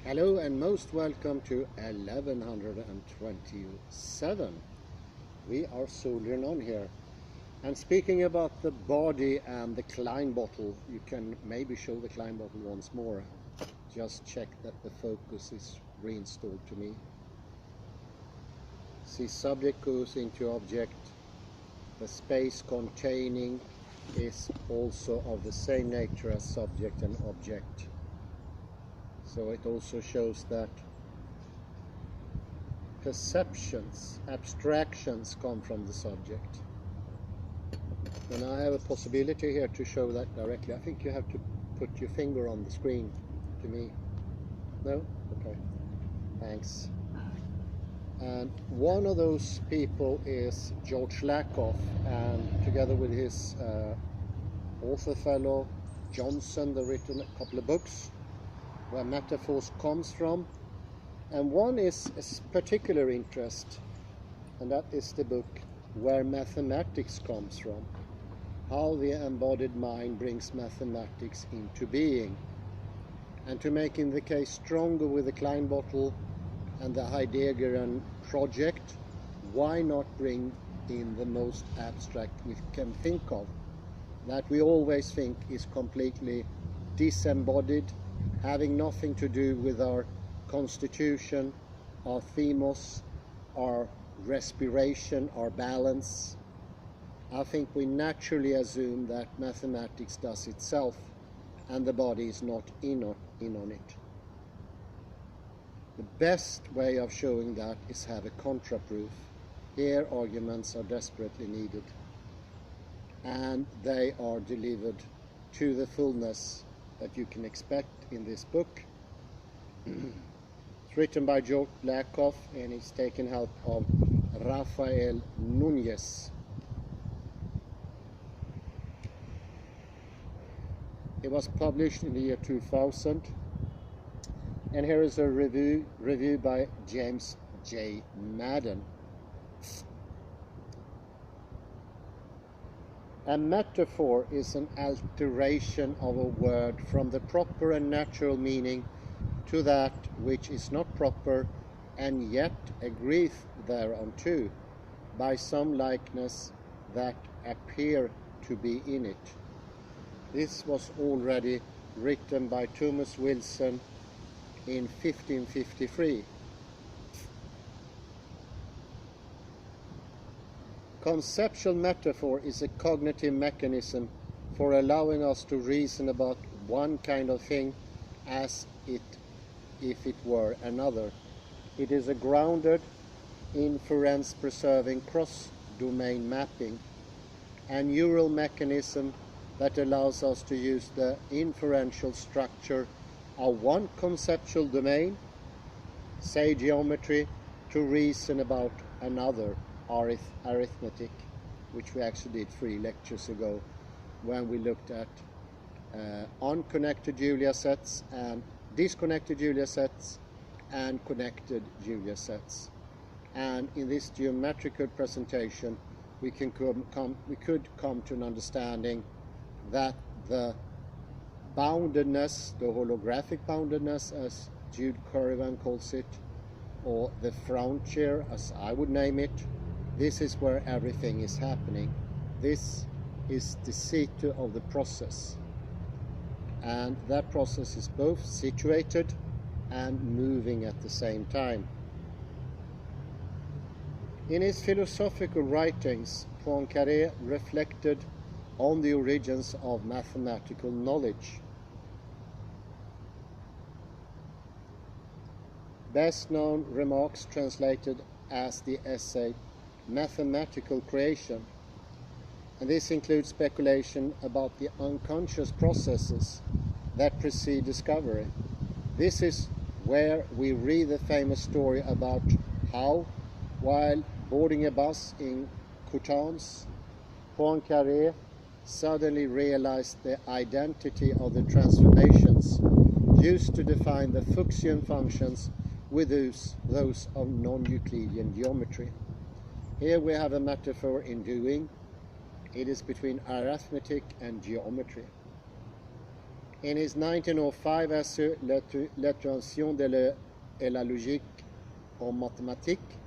Hello and most welcome to 1127. We are soldiering on here. And speaking about the body and the Klein bottle, you can maybe show the Klein bottle once more. Just check that the focus is reinstalled to me. See, subject goes into object. The space containing is also of the same nature as subject and object. So it also shows that perceptions, abstractions come from the subject. And I have a possibility here to show that directly. I think you have to put your finger on the screen to me. No? Okay. Thanks. And one of those people is George Lakoff, and together with his author fellow Johnson, they've written a couple of books where metaphors comes from, and one is a particular interest, and that is the book Where Mathematics Comes From, how the embodied mind brings mathematics into being. And to making the case stronger with the Klein bottle and the Heideggerian project, why not bring in the most abstract we can think of, that we always think is completely disembodied, having nothing to do with our constitution, our themos, our respiration, our balance. I think we naturally assume that mathematics does itself and the body is not in on it. The best way of showing that is have a contraproof. Here arguments are desperately needed, and they are delivered to the fullness that you can expect in this book. It's written by George Lakoff and it's taken help of Lakoff Nuñez. It was published in the year 2000, and here is a review by James J. Madden. A metaphor is an alteration of a word from the proper and natural meaning to that which is not proper and yet agreeth thereunto by some likeness that appear to be in it. This was already written by Thomas Wilson in 1553. Conceptual metaphor is a cognitive mechanism for allowing us to reason about one kind of thing as if it were another. It is a grounded, inference-preserving cross-domain mapping, a neural mechanism that allows us to use the inferential structure of one conceptual domain, say geometry, to reason about another, arithmetic, which we actually did 3 lectures ago when we looked at unconnected Julia sets and disconnected Julia sets and connected Julia sets. And in this geometrical presentation we could come to an understanding that the boundedness, the holographic boundedness as Jude Currivan calls it, or the frontier as I would name it, this is where everything is happening. This is the seat of the process, and that process is both situated and moving at the same time. In his philosophical writings, Poincaré reflected on the origins of mathematical knowledge. Best known remarks translated as the essay Mathematical Creation, and this includes speculation about the unconscious processes that precede discovery. This is where we read the famous story about how, while boarding a bus in Coutances, Poincaré suddenly realized the identity of the transformations used to define the Fuchsian functions with those of non-Euclidean geometry. Here we have a metaphor in doing. It is between arithmetic and geometry. In his 1905 essay L'intention de la logique en mathématiques,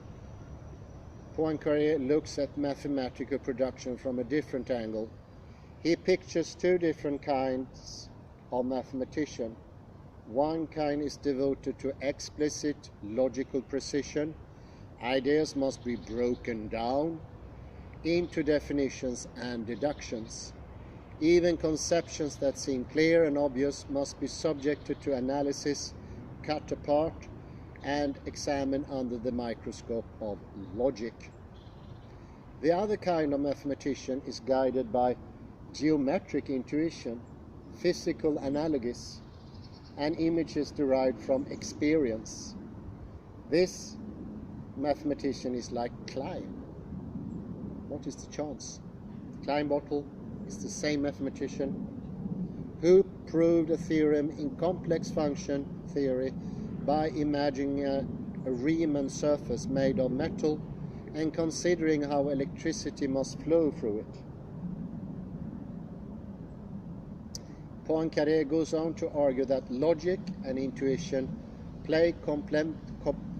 Poincaré looks at mathematical production from a different angle. He pictures two different kinds of mathematician. One kind is devoted to explicit logical precision. Ideas must be broken down into definitions and deductions. Even conceptions that seem clear and obvious must be subjected to analysis, cut apart, and examined under the microscope of logic. The other kind of mathematician is guided by geometric intuition, physical analogies, and images derived from experience. This mathematician is like Klein. What is the chance? Klein Bottle is the same mathematician who proved a theorem in complex function theory by imagining a Riemann surface made of metal and considering how electricity must flow through it. Poincaré goes on to argue that logic and intuition play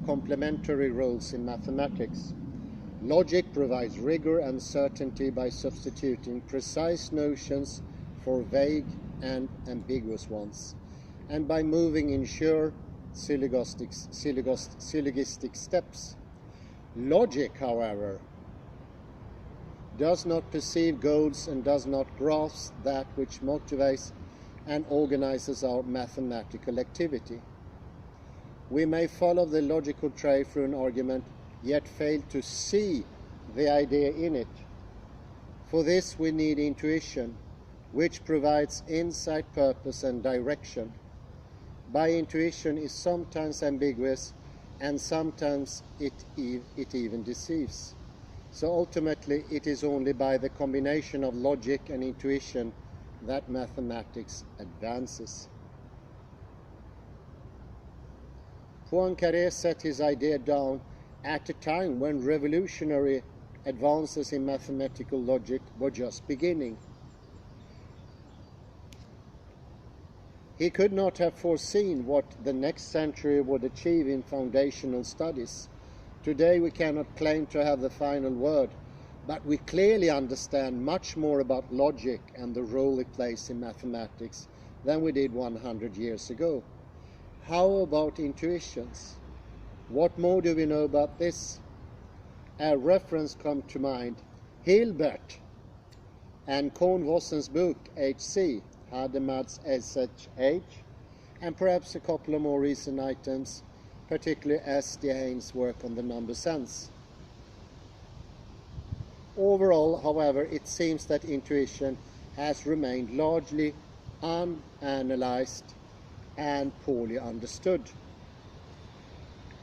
complementary roles in mathematics. Logic provides rigor and certainty by substituting precise notions for vague and ambiguous ones, and by moving in sure syllogistic steps. Logic, however, does not perceive goals and does not grasp that which motivates and organizes our mathematical activity. We may follow the logical trail through an argument, yet fail to see the idea in it. For this we need intuition, which provides insight, purpose, and direction. By intuition is sometimes ambiguous, and sometimes it even deceives. So ultimately it is only by the combination of logic and intuition that mathematics advances. Poincaré set his idea down at a time when revolutionary advances in mathematical logic were just beginning. He could not have foreseen what the next century would achieve in foundational studies. Today we cannot claim to have the final word, but we clearly understand much more about logic and the role it plays in mathematics than we did 100 years ago. How about intuitions? What more do we know about this? A reference comes to mind, Hilbert and Kohn Vossen's book, H.C., Hadamard's SHH, and perhaps a couple of more recent items, particularly S.D. Haynes' work on the number sense. Overall, however, it seems that intuition has remained largely unanalyzed and poorly understood.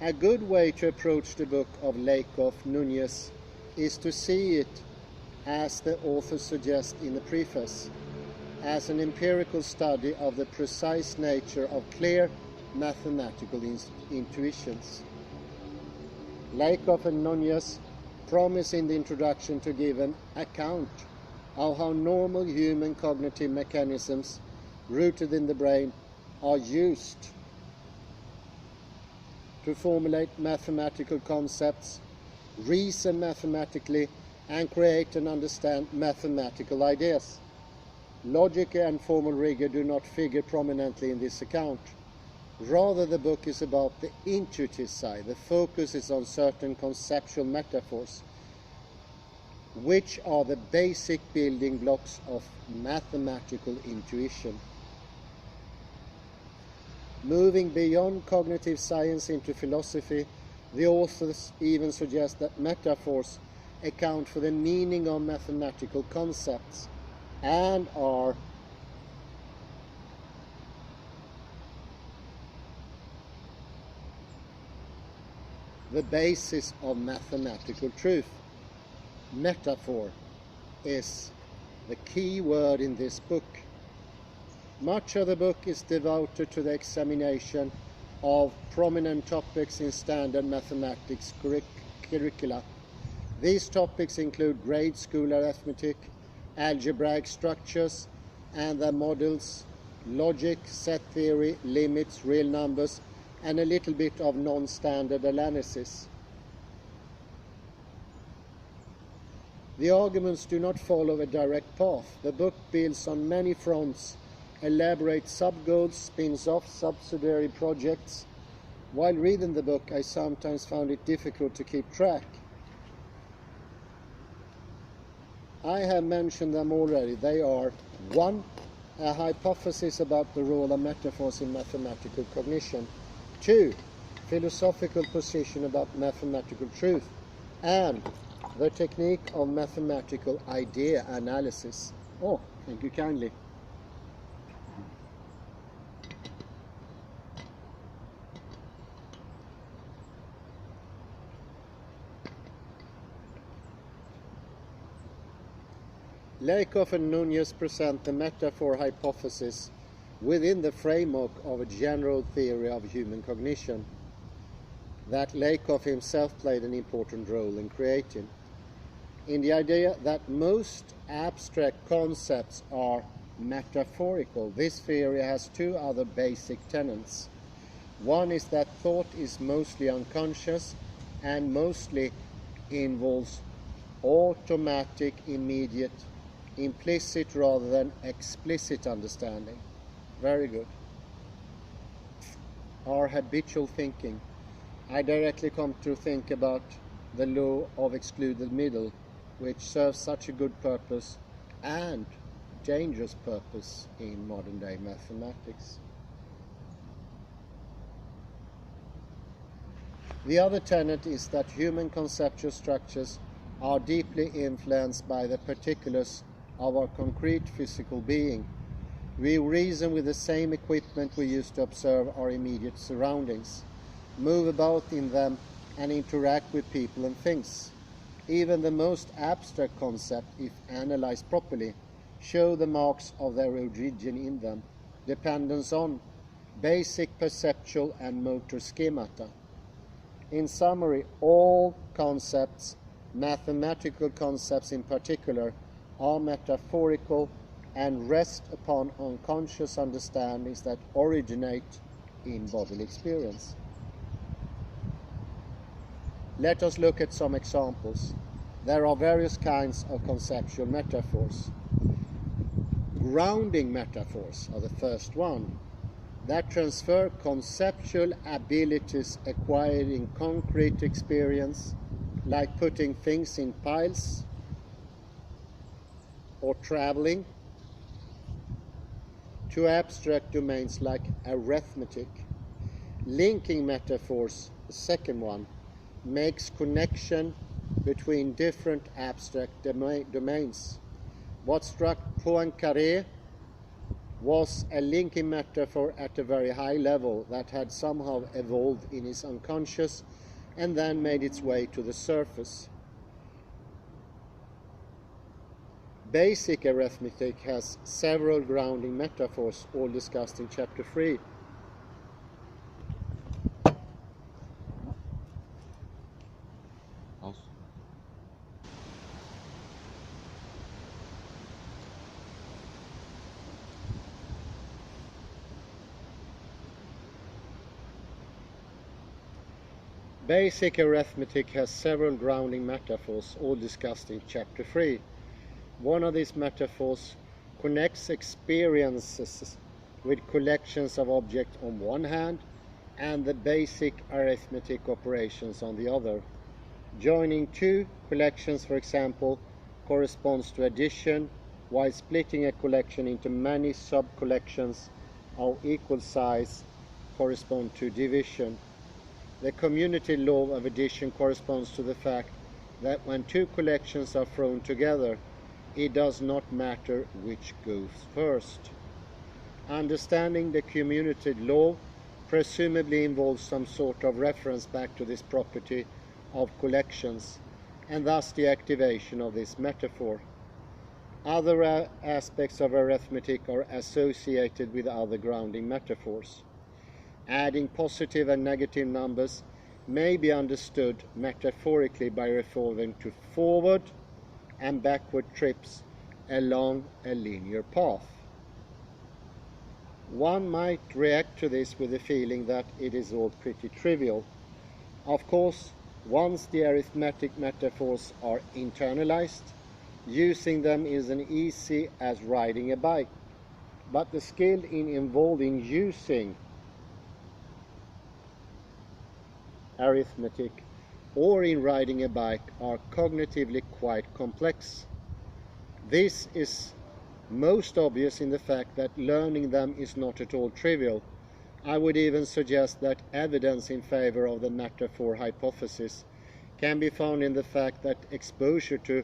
A good way to approach the book of Lakoff Nuñez is to see it, as the author suggests in the preface, as an empirical study of the precise nature of clear mathematical intuitions. Lakoff and Nuñez promise in the introduction to give an account of how normal human cognitive mechanisms rooted in the brain are used to formulate mathematical concepts, reason mathematically, and create and understand mathematical ideas. Logic and formal rigor do not figure prominently in this account. Rather, the book is about the intuitive side. The focus is on certain conceptual metaphors, which are the basic building blocks of mathematical intuition. Moving beyond cognitive science into philosophy, the authors even suggest that metaphors account for the meaning of mathematical concepts and are the basis of mathematical truth. Metaphor is the key word in this book. Much of the book is devoted to the examination of prominent topics in standard mathematics curricula. These topics include grade school arithmetic, algebraic structures and their models, logic, set theory, limits, real numbers, and a little bit of non-standard analysis. The arguments do not follow a direct path. The book builds on many fronts, elaborates sub-goals, spins off subsidiary projects. While reading the book, I sometimes found it difficult to keep track. I have mentioned them already. They are: 1. A hypothesis about the role of metaphors in mathematical cognition. 2. Philosophical position about mathematical truth. And the technique of mathematical idea analysis. Oh, thank you kindly. Lakoff and Nuñez present the metaphor hypothesis within the framework of a general theory of human cognition that Lakoff himself played an important role in creating, in the idea that most abstract concepts are metaphorical. This theory has two other basic tenets. One is that thought is mostly unconscious and mostly involves automatic, immediate, implicit rather than explicit understanding. Very good. Our habitual thinking. I directly come to think about the law of excluded middle, which serves such a good purpose and dangerous purpose in modern day mathematics. The other tenet is that human conceptual structures are deeply influenced by the particulars of our concrete physical being. We reason with the same equipment we use to observe our immediate surroundings, move about in them, and interact with people and things. Even the most abstract concepts, if analyzed properly, show the marks of their origin in them, dependence on basic perceptual and motor schemata. In summary, all concepts, mathematical concepts in particular, are metaphorical and rest upon unconscious understandings that originate in bodily experience. Let us look at some examples. There are various kinds of conceptual metaphors. Grounding metaphors are the first one, that transfer conceptual abilities acquired in concrete experience, like putting things in piles or traveling, to abstract domains like arithmetic. Linking metaphors, the second one, makes connection between different abstract domains. What struck Poincaré was a linking metaphor at a very high level that had somehow evolved in his unconscious and then made its way to the surface. Basic arithmetic has several grounding metaphors, all discussed in chapter 3. Basic arithmetic has several grounding metaphors, all discussed in chapter 3. One of these metaphors connects experiences with collections of objects on one hand and the basic arithmetic operations on the other. Joining two collections, for example, corresponds to addition, while splitting a collection into many sub-collections of equal size corresponds to division. The community law of addition corresponds to the fact that when two collections are thrown together, it does not matter which goes first. Understanding the community law presumably involves some sort of reference back to this property of collections, and thus the activation of this metaphor. Other aspects of arithmetic are associated with other grounding metaphors. Adding positive and negative numbers may be understood metaphorically by referring to forward and backward trips along a linear path. One might react to this with the feeling that it is all pretty trivial. Of course, once the arithmetic metaphors are internalized, using them is as easy as riding a bike. But the skill involving using arithmetic or in riding a bike are cognitively quite complex. This is most obvious in the fact that learning them is not at all trivial. I would even suggest that evidence in favor of the metaphor hypothesis can be found in the fact that exposure to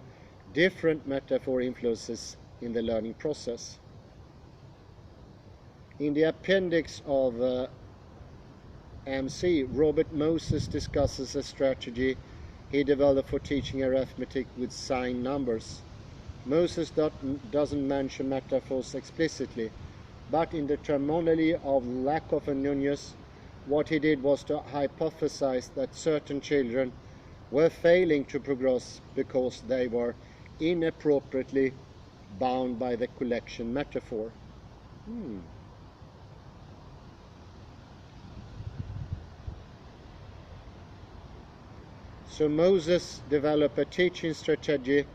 different metaphor influences in the learning process. In the appendix of MC, Robert Moses discusses a strategy he developed for teaching arithmetic with sign numbers. Moses doesn't mention metaphors explicitly, but in the terminology of Lakoff and Nuñez, what he did was to hypothesize that certain children were failing to progress because they were inappropriately bound by the collection metaphor. So Moses developed a teaching strategy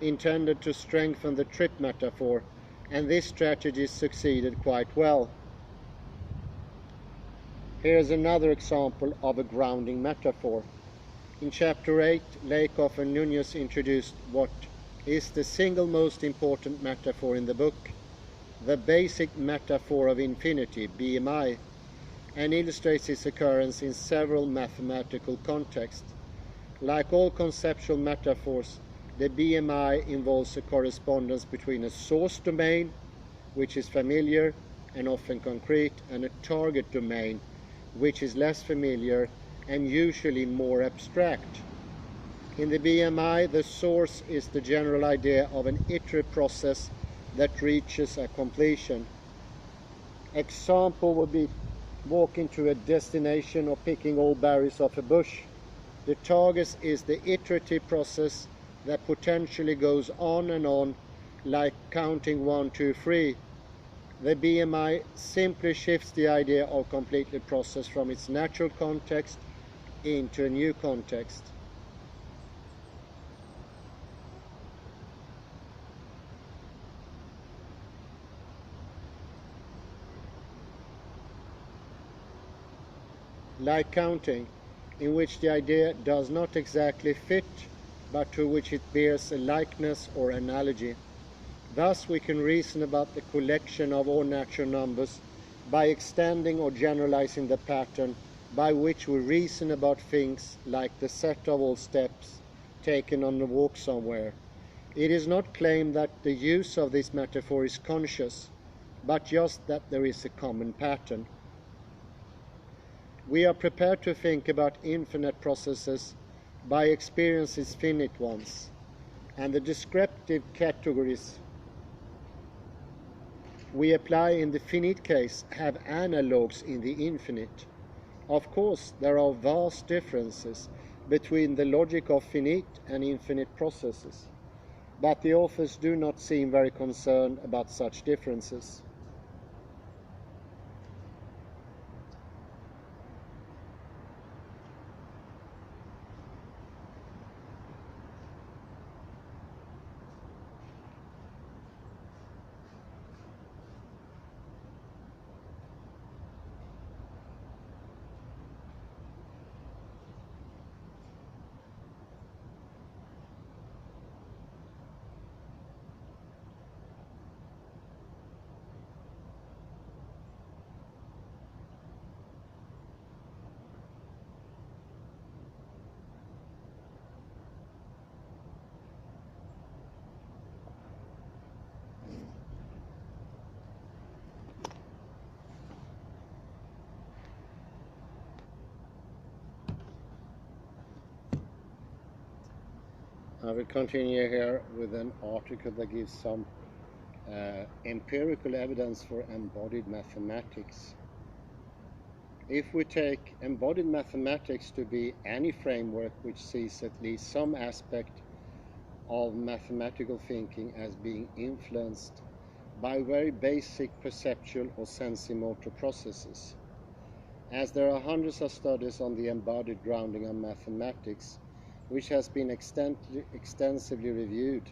intended to strengthen the trip metaphor, and this strategy succeeded quite well. Here's another example of a grounding metaphor. In chapter 8, Lakoff and Nuñez introduced what is the single most important metaphor in the book, the basic metaphor of infinity, BMI, and illustrates its occurrence in several mathematical contexts. Like all conceptual metaphors, the BMI involves a correspondence between a source domain, which is familiar and often concrete, and a target domain, which is less familiar and usually more abstract. In the BMI, the source is the general idea of an iterative process that reaches a completion. Example would be walking to a destination or picking all berries off a bush. The target is the iterative process that potentially goes on and on, like counting 1, 2, 3. The BMI simply shifts the idea of completed process from its natural context into a new context. Like counting, in which the idea does not exactly fit, but to which it bears a likeness or analogy. Thus we can reason about the collection of all natural numbers by extending or generalizing the pattern by which we reason about things like the set of all steps taken on a walk somewhere. It is not claimed that the use of this metaphor is conscious, but just that there is a common pattern. We are prepared to think about infinite processes by experiences finite ones, and the descriptive categories we apply in the finite case have analogues in the infinite. Of course, there are vast differences between the logic of finite and infinite processes, but the authors do not seem very concerned about such differences. I will continue here with an article that gives some empirical evidence for embodied mathematics. If we take embodied mathematics to be any framework which sees at least some aspect of mathematical thinking as being influenced by very basic perceptual or sensimotor processes. As there are hundreds of studies on the embodied grounding of mathematics, which has been extensively reviewed,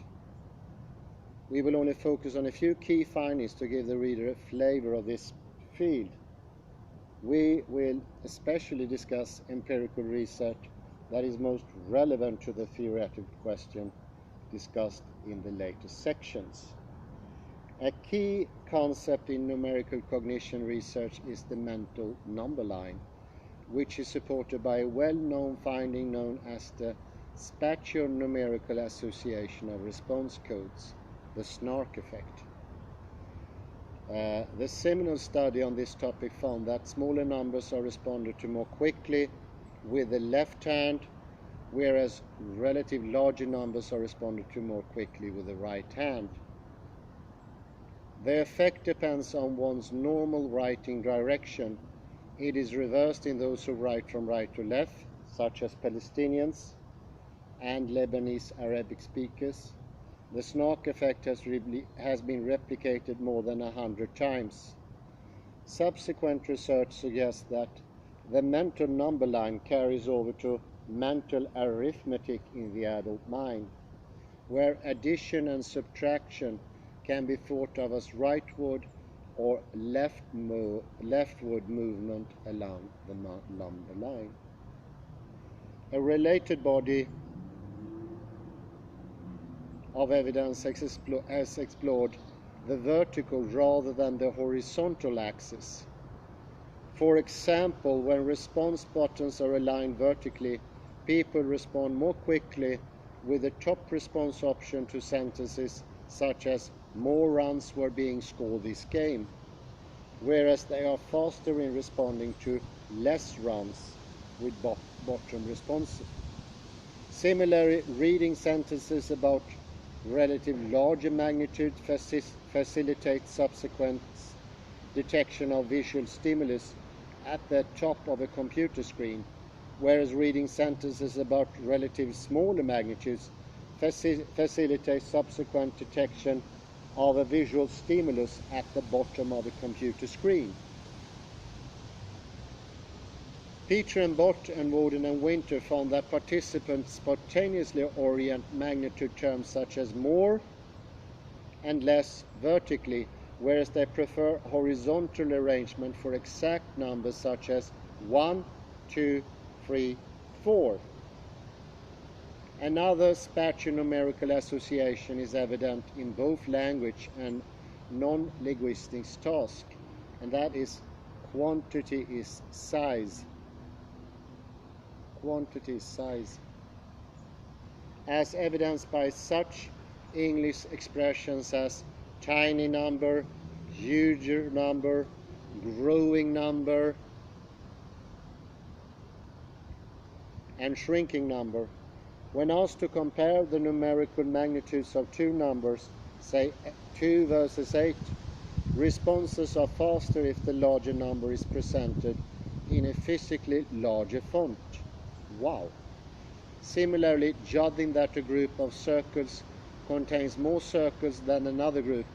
we will only focus on a few key findings to give the reader a flavor of this field. We will especially discuss empirical research that is most relevant to the theoretical question discussed in the later sections. A key concept in numerical cognition research is the mental number line, which is supported by a well-known finding known as the spatio-numerical association of response codes, the SNARK effect. The seminal study on this topic found that smaller numbers are responded to more quickly with the left hand, whereas relative larger numbers are responded to more quickly with the right hand. The effect depends on one's normal writing direction. It is reversed in those who write from right to left, such as Palestinians and Lebanese Arabic speakers. The SNARK effect has been replicated more than 100 times. Subsequent research suggests that the mental number line carries over to mental arithmetic in the adult mind, where addition and subtraction can be thought of as rightward or leftward movement along the number line. A related body of evidence has explored the vertical rather than the horizontal axis. For example, when response buttons are aligned vertically, people respond more quickly with the top response option to sentences such as "more runs were being scored this game," whereas they are faster in responding to "less runs" with bottom responses. Similarly, reading sentences about relative larger magnitude facilitates subsequent detection of visual stimulus at the top of a computer screen, whereas reading sentences about relative smaller magnitudes facilitates subsequent detection of a visual stimulus at the bottom of a computer screen. Peter and Bott and Woden and Winter found that participants spontaneously orient magnitude terms such as more and less vertically, whereas they prefer horizontal arrangement for exact numbers such as 1, 2, 3, 4. Another spatio-numerical association is evident in both language and non-linguistics tasks, and that is quantity is size. Quantity is size. As evidenced by such English expressions as tiny number, huger number, growing number, and shrinking number. When asked to compare the numerical magnitudes of two numbers, say 2 versus 8, responses are faster if the larger number is presented in a physically larger font. Wow! Similarly, judging that a group of circles contains more circles than another group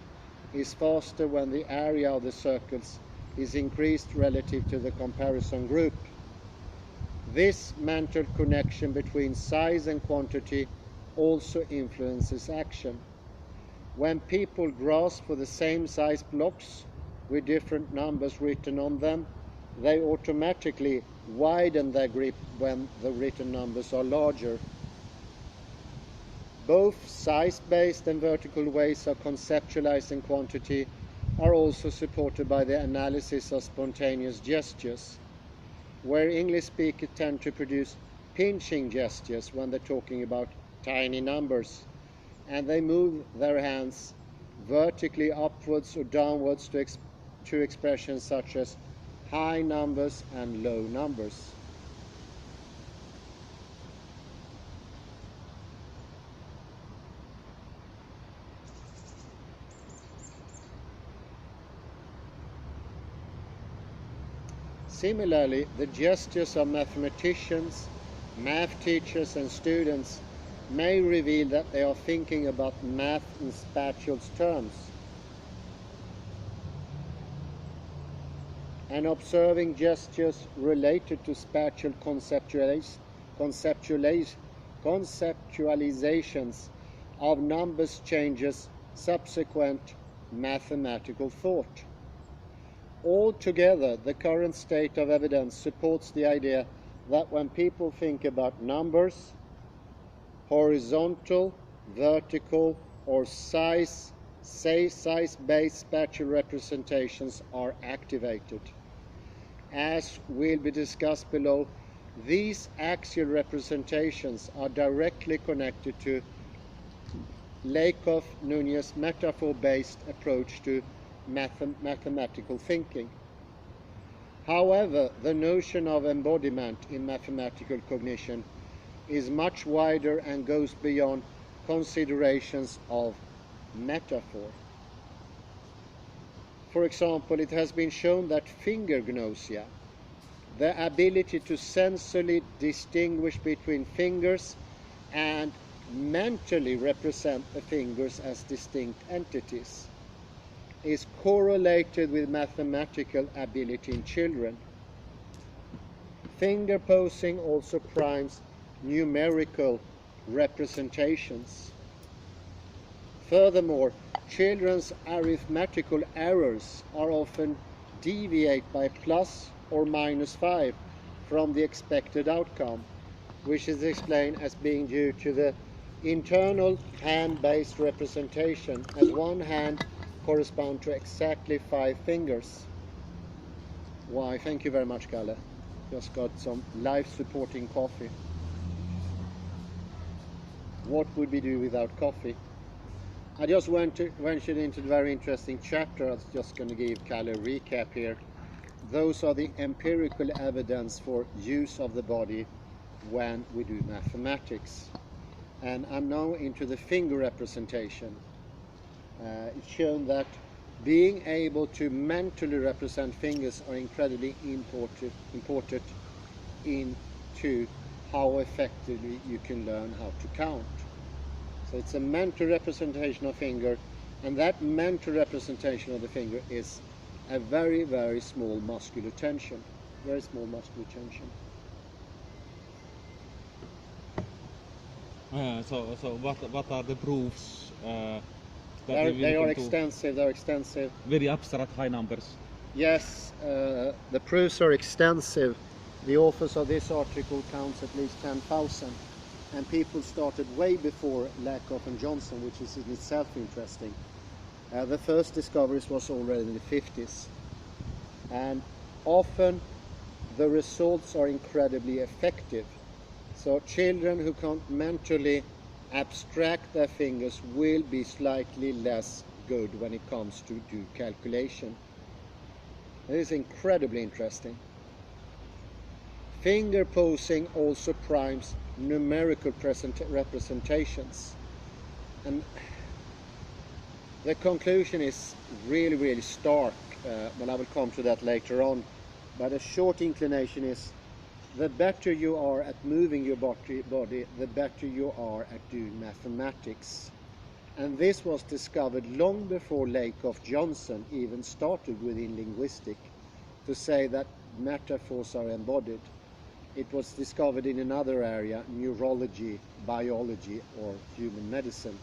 is faster when the area of the circles is increased relative to the comparison group. This mental connection between size and quantity also influences action. When people grasp for the same size blocks with different numbers written on them, they automatically widen their grip when the written numbers are larger. Both size-based and vertical ways of conceptualizing quantity are also supported by the analysis of spontaneous gestures, where English speakers tend to produce pinching gestures when they're talking about tiny numbers, and they move their hands vertically upwards or downwards to expressions such as high numbers and low numbers. Similarly, the gestures of mathematicians, math teachers and students may reveal that they are thinking about math in spatial terms. and observing gestures related to spatial conceptualizations of numbers changes subsequent mathematical thought. Altogether, the current state of evidence supports the idea that when people think about numbers, horizontal, vertical, or size-based spatial representations are activated. As will be discussed below, these axial representations are directly connected to Lakoff Nuñez metaphor-based approach to mathematical thinking. However, the notion of embodiment in mathematical cognition is much wider and goes beyond considerations of metaphor. For example, it has been shown that fingergnosia, the ability to sensorily distinguish between fingers and mentally represent the fingers as distinct entities, is correlated with mathematical ability in children. Finger posing also primes numerical representations. Furthermore, children's arithmetical errors are often deviate by plus or minus 5 from the expected outcome, which is explained as being due to the internal hand-based representation, as one hand corresponds to exactly 5 fingers. Why, thank you very much, Kalle. Just got some life-supporting coffee. What would we do without coffee? I just ventured into the very interesting chapter. I was just going to give Kalle a recap here. Those are the empirical evidence for use of the body when we do mathematics. And I'm now into the finger representation. It's shown that being able to mentally represent fingers are incredibly important into how effectively you can learn how to count. So it's a mental representation of finger, and that mental representation of the finger is a very, very small muscular tension. Very small muscular tension. So what are the proofs? They are extensive. They're extensive. Very abstract high numbers. Yes, the proofs are extensive. The authors of this article counts at least 10,000, and people started way before Lakoff and Johnson, which is in itself interesting. The first discoveries was already in the 50s, and often the results are incredibly effective. So children who can't mentally abstract their fingers will be slightly less good when it comes to do calculation. It is incredibly interesting. Finger posing also primes numerical representations, and the conclusion is really, really stark, but I will come to that later on. But a short inclination is, the better you are at moving your body, the better you are at doing mathematics. And this was discovered long before Lakoff Johnson even started within linguistics to say that metaphors are embodied. It was discovered in another area, neurology, biology, or human medicine.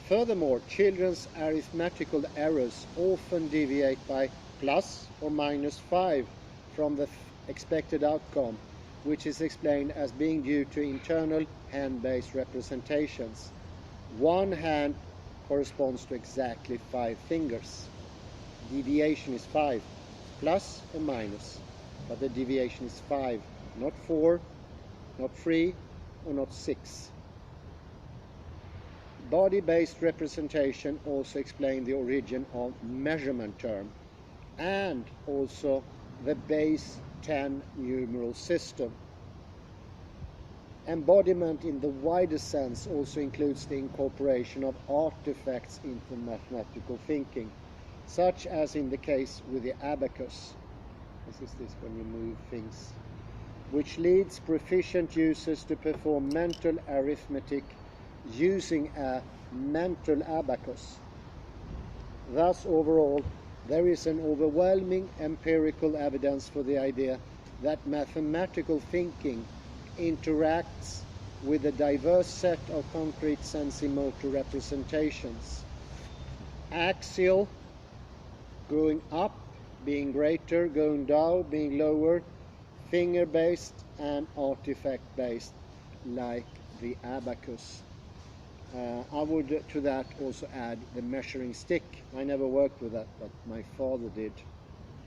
Furthermore, children's arithmetical errors often deviate by plus or minus 5 from the expected outcome, which is explained as being due to internal hand-based representations. One hand corresponds to exactly 5 fingers. Deviation is 5, plus or minus, but the deviation is 5, not 4, not 3, or not 6. Body-based representation also explains the origin of measurement term, and also the base 10 numeral system. Embodiment in the wider sense also includes the incorporation of artifacts into mathematical thinking, such as in the case with the abacus. This is when you move things, which leads proficient users to perform mental arithmetic using a mental abacus. Thus, overall, there is an overwhelming empirical evidence for the idea that mathematical thinking interacts with a diverse set of concrete sensimotor representations. Axial, going up, being greater, going down, being lower, finger-based and artifact-based, like the abacus. I would to that also add the measuring stick. I never worked with that, but my father did.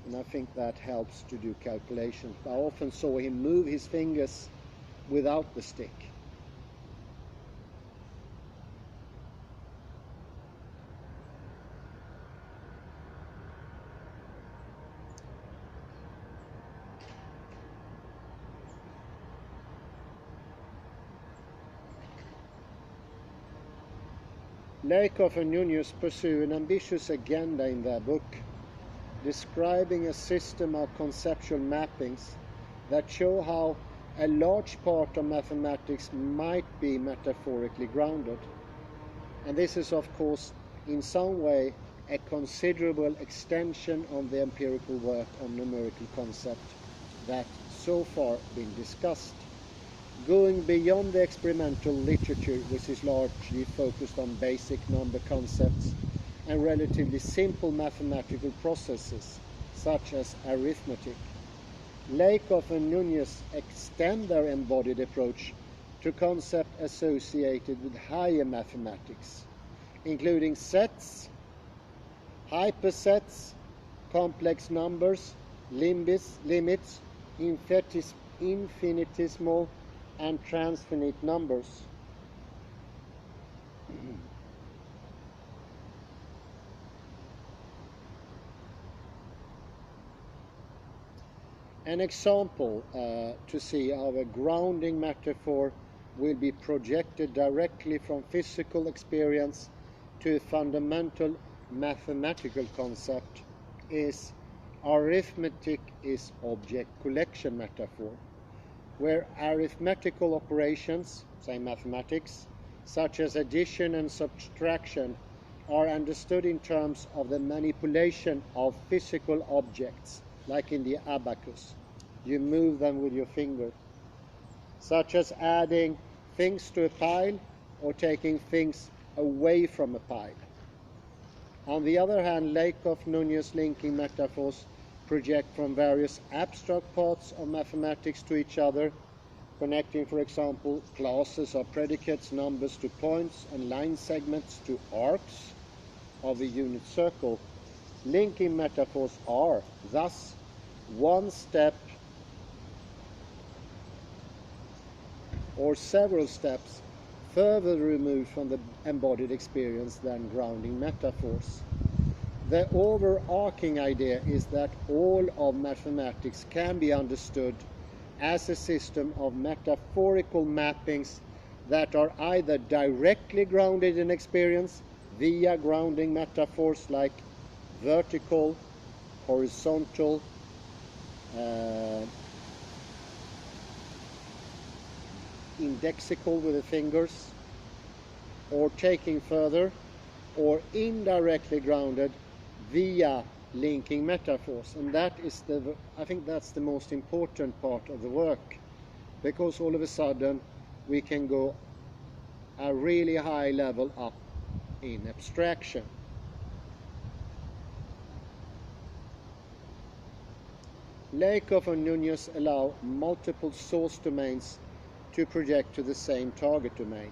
And I think that helps to do calculations. I often saw him move his fingers without the stick. Lakoff and Nuñez pursue an ambitious agenda in their book, describing a system of conceptual mappings that show how a large part of mathematics might be metaphorically grounded. And this is, of course, in some way a considerable extension of the empirical work on numerical concept that so far been discussed. Going beyond the experimental literature, which is largely focused on basic number concepts and relatively simple mathematical processes, such as arithmetic, Lakoff and Nuñez extend their embodied approach to concepts associated with higher mathematics, including sets, hypersets, complex numbers, limits, infinitesimal and transfinite numbers. An example to see how a grounding metaphor will be projected directly from physical experience to a fundamental mathematical concept is arithmetic is object collection metaphor, where arithmetical operations, say mathematics, such as addition and subtraction, are understood in terms of the manipulation of physical objects, like in the abacus. You move them with your finger, such as adding things to a pile or taking things away from a pile. On the other hand, Lakoff Nuñez linking metaphors project from various abstract parts of mathematics to each other, connecting, for example, classes of predicates, numbers to points, and line segments to arcs of a unit circle. Linking metaphors are, thus, one step or several steps further removed from the embodied experience than grounding metaphors. The overarching idea is that all of mathematics can be understood as a system of metaphorical mappings that are either directly grounded in experience via grounding metaphors like vertical, horizontal, indexical with the fingers, or taking further, or indirectly grounded via linking metaphors. And that is I think that's the most important part of the work, because all of a sudden we can go a really high level up in abstraction. Lakoff and Nuñez allow multiple source domains to project to the same target domain.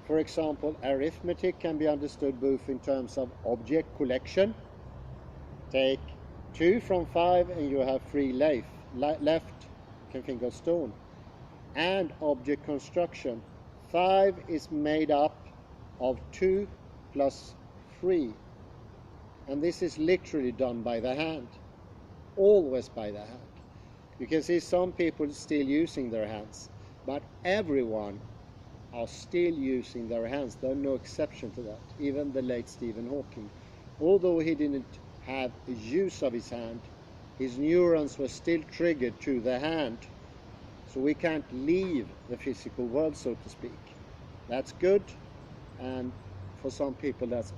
For example, arithmetic can be understood both in terms of object collection. Take 2 from 5 and you have 3 left. You can think of stone. And object construction. 5 is made up of 2 plus 3. And this is literally done by the hand. Always by the hand. You can see some people still using their hands, but everyone are still using their hands. There are no exception to that. Even the late Stephen Hawking. Although he didn't have a use of his hand, his neurons were still triggered to the hand. So we can't leave the physical world, so to speak. That's good, and for some people that's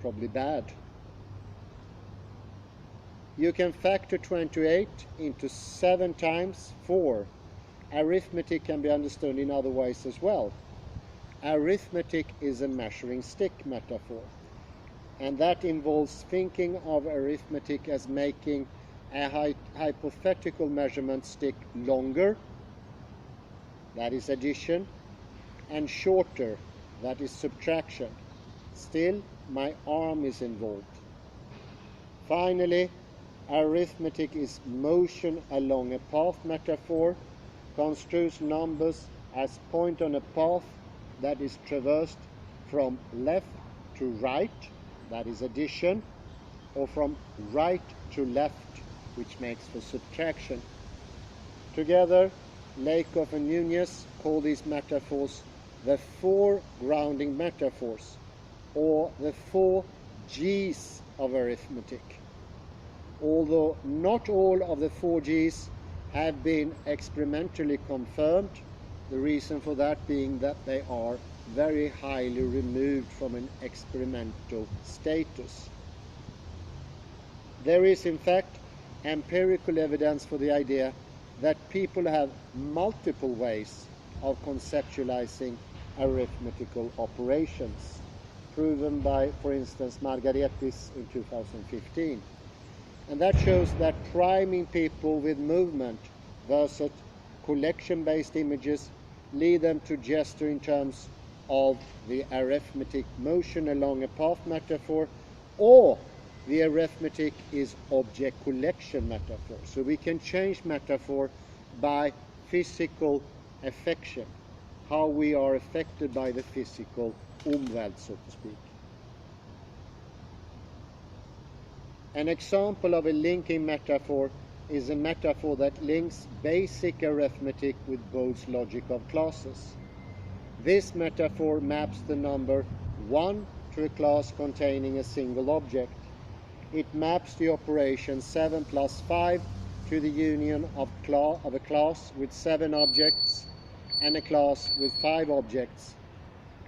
probably bad. you can factor 28 into 7 times 4. Arithmetic can be understood in other ways as well. Arithmetic is a measuring stick metaphor, and that involves thinking of arithmetic as making a hypothetical measurement stick longer, that is addition, and shorter, that is subtraction. Still, my arm is involved. Finally, arithmetic is motion along a path metaphor, construes numbers as point on a path that is traversed from left to right, that is addition, or from right to left, which makes for subtraction. Together, Lakoff and Nuñez call these metaphors the 4 grounding metaphors, or the 4 G's of arithmetic. Although not all of the 4 G's have been experimentally confirmed, the reason for that being that they are very highly removed from an experimental status. There is, in fact, empirical evidence for the idea that people have multiple ways of conceptualizing arithmetical operations, proven by, for instance, Margaretis in 2015. And that shows that priming people with movement versus collection-based images lead them to gesture in terms of the arithmetic motion along a path metaphor, or the arithmetic is object collection metaphor. So we can change metaphor by physical affection, how we are affected by the physical umvärld, so to speak. An example of a linking metaphor is a metaphor that links basic arithmetic with Bode's logic of classes. This metaphor maps the number 1 to a class containing a single object. It maps the operation 7 plus 5 to the union of a class with 7 objects and a class with 5 objects.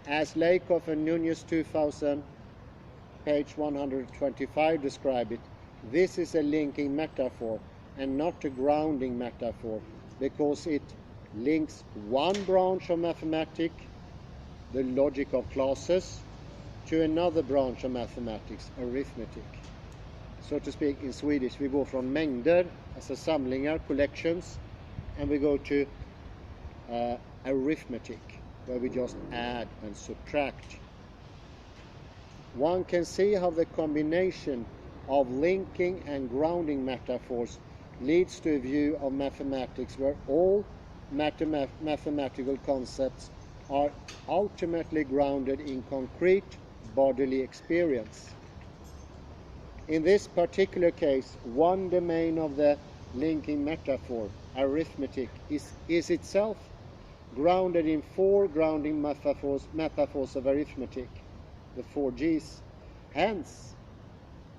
As Lakoff and Nuñez 2000, page 125, describe it, this is a linking metaphor and not a grounding metaphor, because it links one branch of mathematics, the logic of classes, to another branch of mathematics, arithmetic. So to speak, in Swedish, we go from mängder, alltså samlingar, collections, and we go to arithmetic, where we just add and subtract. One can see how the combination of linking and grounding metaphors leads to a view of mathematics where all mathematical concepts are ultimately grounded in concrete bodily experience. In this particular case, one domain of the linking metaphor, arithmetic, is itself grounded in 4 grounding metaphors of arithmetic, the 4 G's. Hence,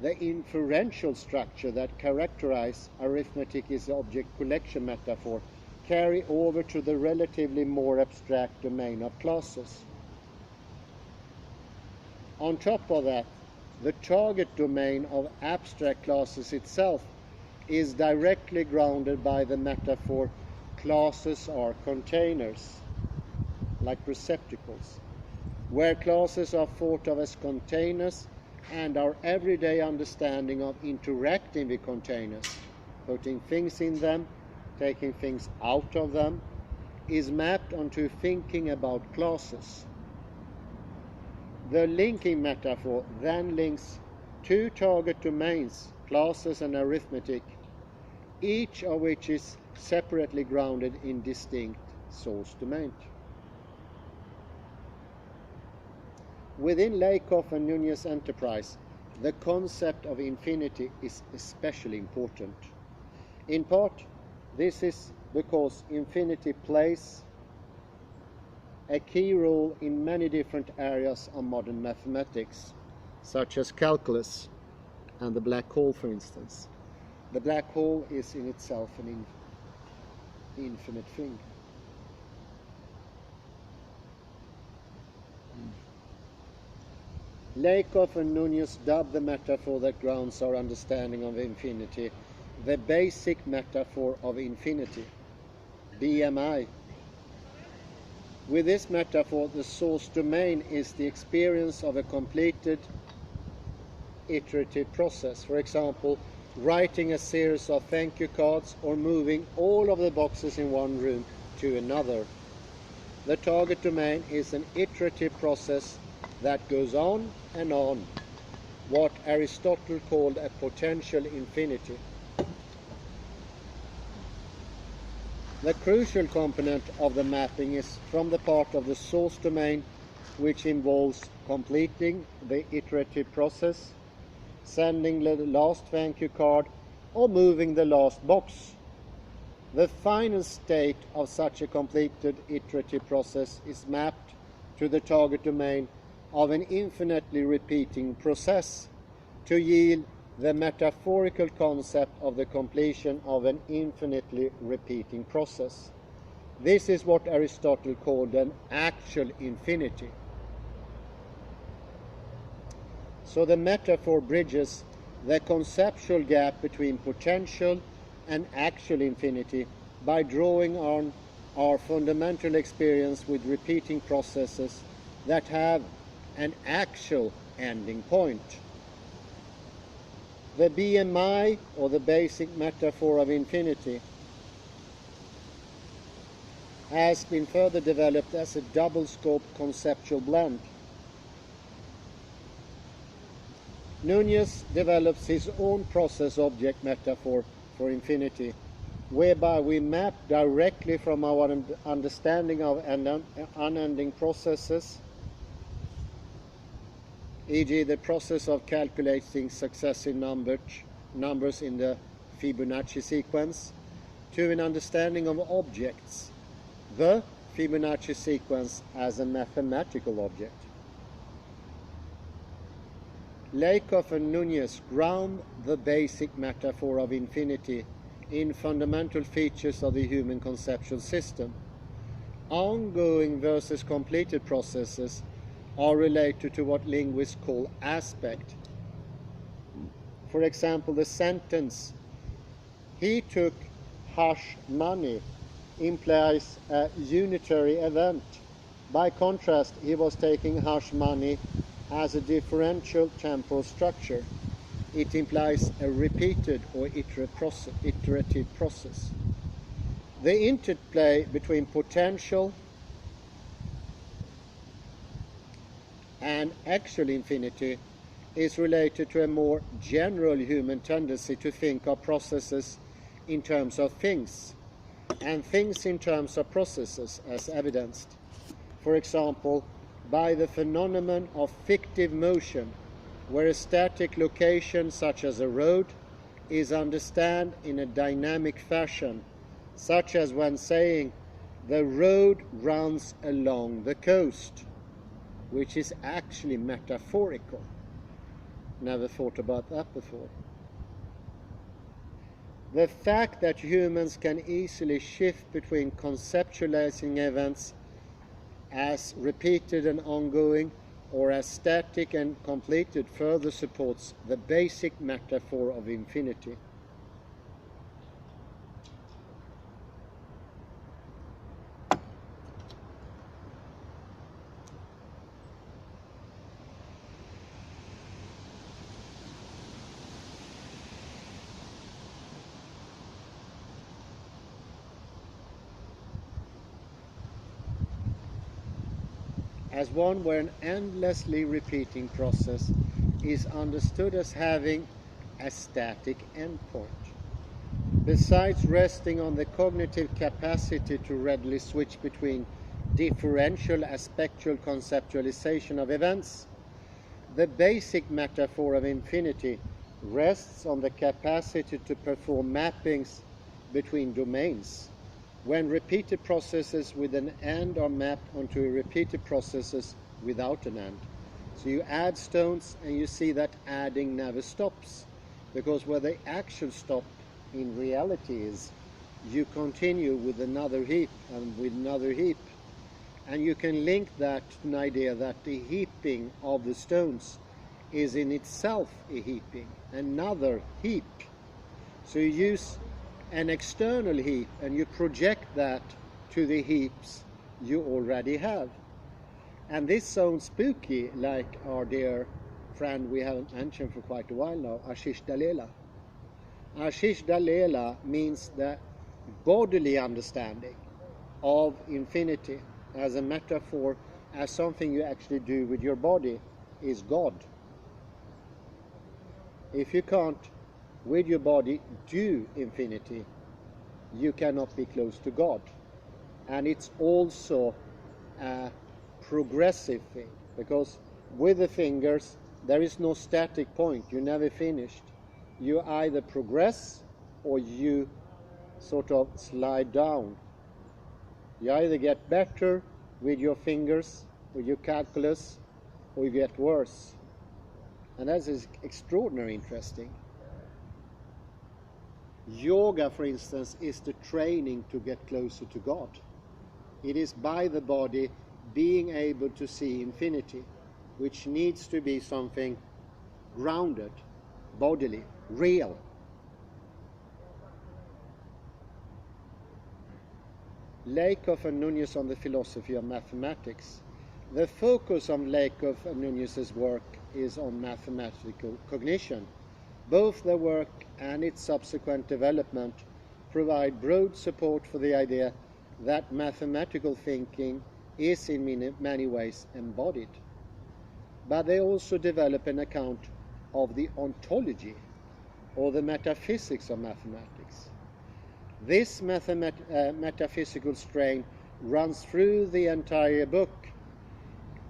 the inferential structure that characterize arithmetic as object collection metaphor carry over to the relatively more abstract domain of classes. On top of that, the target domain of abstract classes itself is directly grounded by the metaphor classes are containers, like receptacles, where classes are thought of as containers, and our everyday understanding of interacting with containers, putting things in them, taking things out of them, is mapped onto thinking about classes. The linking metaphor then links 2 target domains, classes and arithmetic, each of which is separately grounded in distinct source domains. Within Lakoff and Nuñez enterprise, the concept of infinity is especially important. In part, this is because infinity plays a key role in many different areas of modern mathematics, such as calculus and the black hole, for instance. The black hole is in itself an infinite thing. Lakoff and Nuñez dubbed the metaphor that grounds our understanding of infinity the basic metaphor of infinity, BMI. With this metaphor, the source domain is the experience of a completed iterative process. For example, writing a series of thank you cards or moving all of the boxes in one room to another. The target domain is an iterative process that goes on and on, what Aristotle called a potential infinity. The crucial component of the mapping is from the part of the source domain, which involves completing the iterative process, sending the last thank you card, or moving the last box. The final state of such a completed iterative process is mapped to the target domain of an infinitely repeating process to yield the metaphorical concept of the completion of an infinitely repeating process. This is what Aristotle called an actual infinity. So the metaphor bridges the conceptual gap between potential and actual infinity by drawing on our fundamental experience with repeating processes that have an actual ending point. The BMI, or the basic metaphor of infinity, has been further developed as a double-scope conceptual blend. Nuñez develops his own process object metaphor for infinity, whereby we map directly from our understanding of unending processes, e.g. the process of calculating successive numbers in the Fibonacci sequence, to an understanding of objects, the Fibonacci sequence as a mathematical object. Lakoff and Nuñez ground the basic metaphor of infinity in fundamental features of the human conceptual system. Ongoing versus completed processes are related to what linguists call aspect. For example, the sentence, "He took hush money," implies a unitary event. By contrast, he was taking hush money as a differential temporal structure. It implies a repeated or iterative process. The interplay between potential and actual infinity is related to a more general human tendency to think of processes in terms of things, and things in terms of processes, as evidenced, for example, by the phenomenon of fictive motion, where a static location such as a road is understood in a dynamic fashion, such as when saying the road runs along the coast, which is actually metaphorical. Never thought about that before. The fact that humans can easily shift between conceptualizing events as repeated and ongoing or as static and completed further supports the basic metaphor of infinity. As one where an endlessly repeating process is understood as having a static endpoint. Besides resting on the cognitive capacity to readily switch between differential aspectual conceptualization of events, the basic metaphor of infinity rests on the capacity to perform mappings between domains, when repeated processes with an end are mapped onto repeated processes without an end. So you add stones and you see that adding never stops, because where the actual stop in reality is, you continue with another heap and with another heap. And you can link that to an idea that the heaping of the stones is in itself a heaping, another heap. So you use an external heap and you project that to the heaps you already have. And this sounds spooky, like our dear friend we haven't mentioned for quite a while now, Ashish Dalela. Ashish Dalela means the bodily understanding of infinity as a metaphor, as something you actually do with your body, is God. If you can't, with your body, do infinity, you cannot be close to God. And it's also a progressive thing, because with the fingers there is no static point, you're never finished. You either progress or you sort of slide down. You either get better with your fingers, with your calculus, or you get worse. And that is extraordinarily interesting. Yoga, for instance, is the training to get closer to God. It is by the body being able to see infinity, which needs to be something grounded, bodily, real. Lakoff and Nuñez on the philosophy of mathematics. The focus on Lakoff and Nuñez's work is on mathematical cognition. Both their work and its subsequent development provide broad support for the idea that mathematical thinking is in many ways embodied. But they also develop an account of the ontology, or the metaphysics of mathematics. This metaphysical strain runs through the entire book.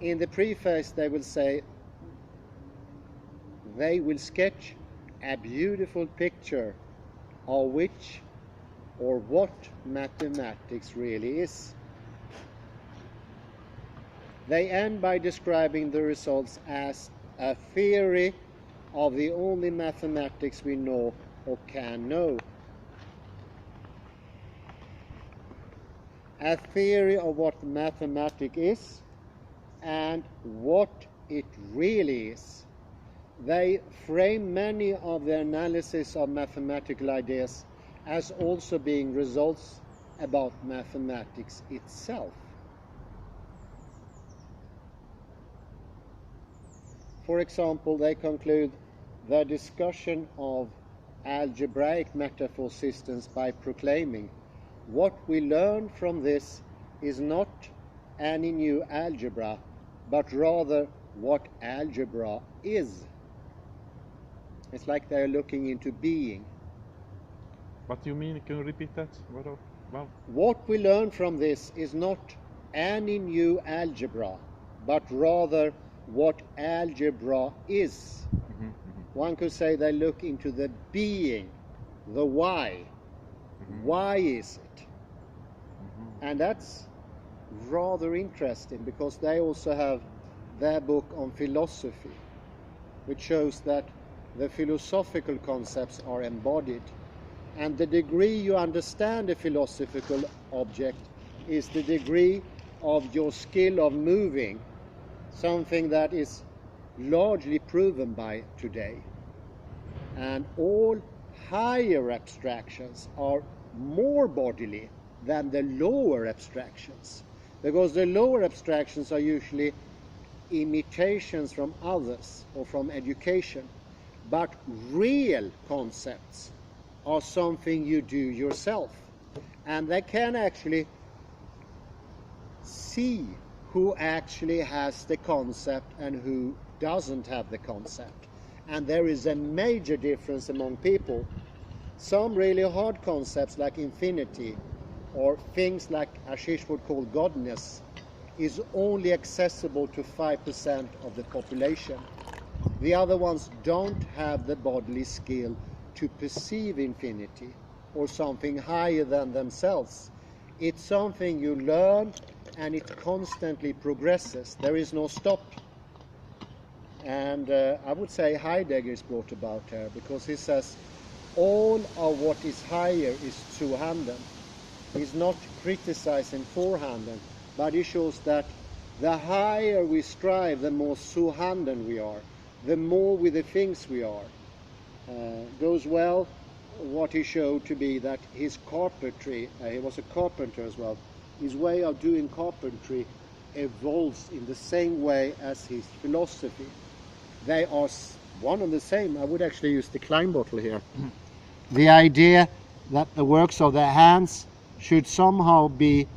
In the preface they will say they will sketch a beautiful picture of which or what mathematics really is. They end by describing the results as a theory of the only mathematics we know or can know. A theory of what mathematics is and what it really is. They frame many of their analysis of mathematical ideas as also being results about mathematics itself. For example, they conclude their discussion of algebraic metaphor systems by proclaiming, what we learn from this is not any new algebra, but rather what algebra is. It's like they're looking into being. What do you mean? Can you repeat that? What we learn from this is not any new algebra, but rather what algebra is. Mm-hmm, mm-hmm. One could say they look into the being, the why. Mm-hmm. Why is it? Mm-hmm. And that's rather interesting, because they also have their book on philosophy, which shows that the philosophical concepts are embodied. And the degree you understand a philosophical object is the degree of your skill of moving, something that is largely proven by today. And all higher abstractions are more bodily than the lower abstractions, because the lower abstractions are usually imitations from others or from education, but real concepts are something you do yourself, and they can actually see who actually has the concept and who doesn't have the concept. And there is a major difference among people. Some really hard concepts like infinity, or things like Ashish would call godness, is only accessible to 5% of the population. The other ones don't have the bodily skill to perceive infinity or something higher than themselves. It's something you learn, and it constantly progresses. There is no stop. And I would say Heidegger is brought about here, because he says all of what is higher is two-handed. He's not criticizing four-handed, but he shows that the higher we strive, the more Suhanden we are, the more with the things we are. Goes well what he showed to be that his carpentry, he was a carpenter as well, his way of doing carpentry evolves in the same way as his philosophy. They are one and the same. I would actually use the Klein bottle here. The idea that the works of their hands should somehow be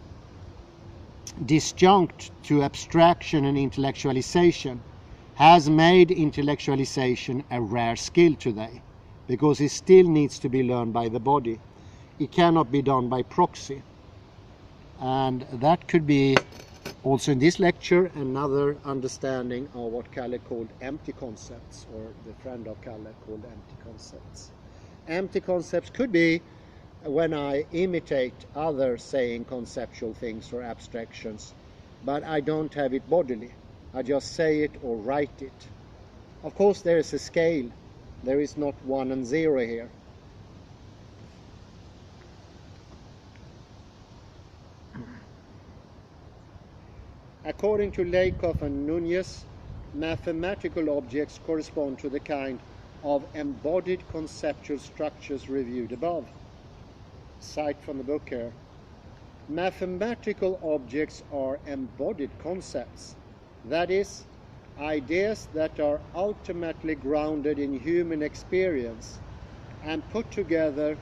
disjunct to abstraction and intellectualization has made intellectualization a rare skill today, because it still needs to be learned by the body. It cannot be done by proxy. And that could be also in this lecture another understanding of what Kalle called empty concepts, or the friend of Kalle called empty concepts. Empty concepts could be when I imitate others saying conceptual things or abstractions, but I don't have it bodily. I just say it or write it. Of course there is a scale. There is not 1 and 0 here. According to Lakoff and Nuñez, mathematical objects correspond to the kind of embodied conceptual structures reviewed above. Cite from the book here. Mathematical objects are embodied concepts, that is, ideas that are ultimately grounded in human experience and put together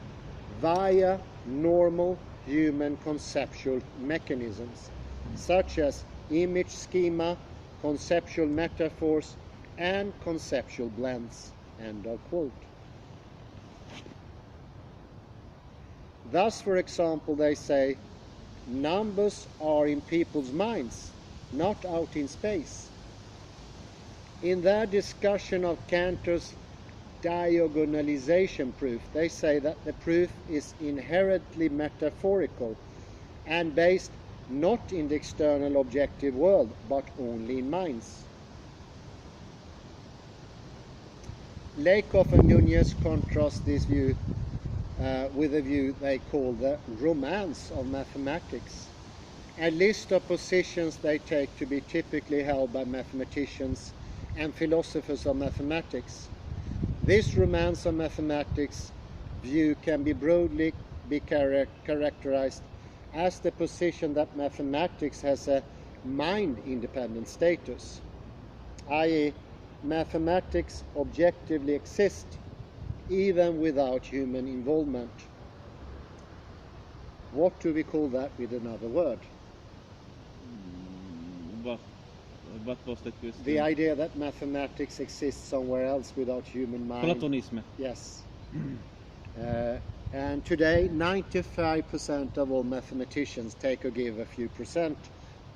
via normal human conceptual mechanisms, such as image schema, conceptual metaphors, and conceptual blends. End of quote. Thus, for example, they say, numbers are in people's minds, not out in space. In their discussion of Cantor's diagonalization proof, they say that the proof is inherently metaphorical and based not in the external objective world, but only in minds. Lakoff and Nuñez contrast this view with a view they call the romance of mathematics, a list of positions they take to be typically held by mathematicians and philosophers of mathematics. This romance of mathematics view can be broadly characterized as the position that mathematics has a mind-independent status, i.e., mathematics objectively exist even without human involvement. What do we call that with another word? What was the question? The idea that mathematics exists somewhere else without human mind. Platonism. Yes. And today 95% of all mathematicians, take or give a few percent,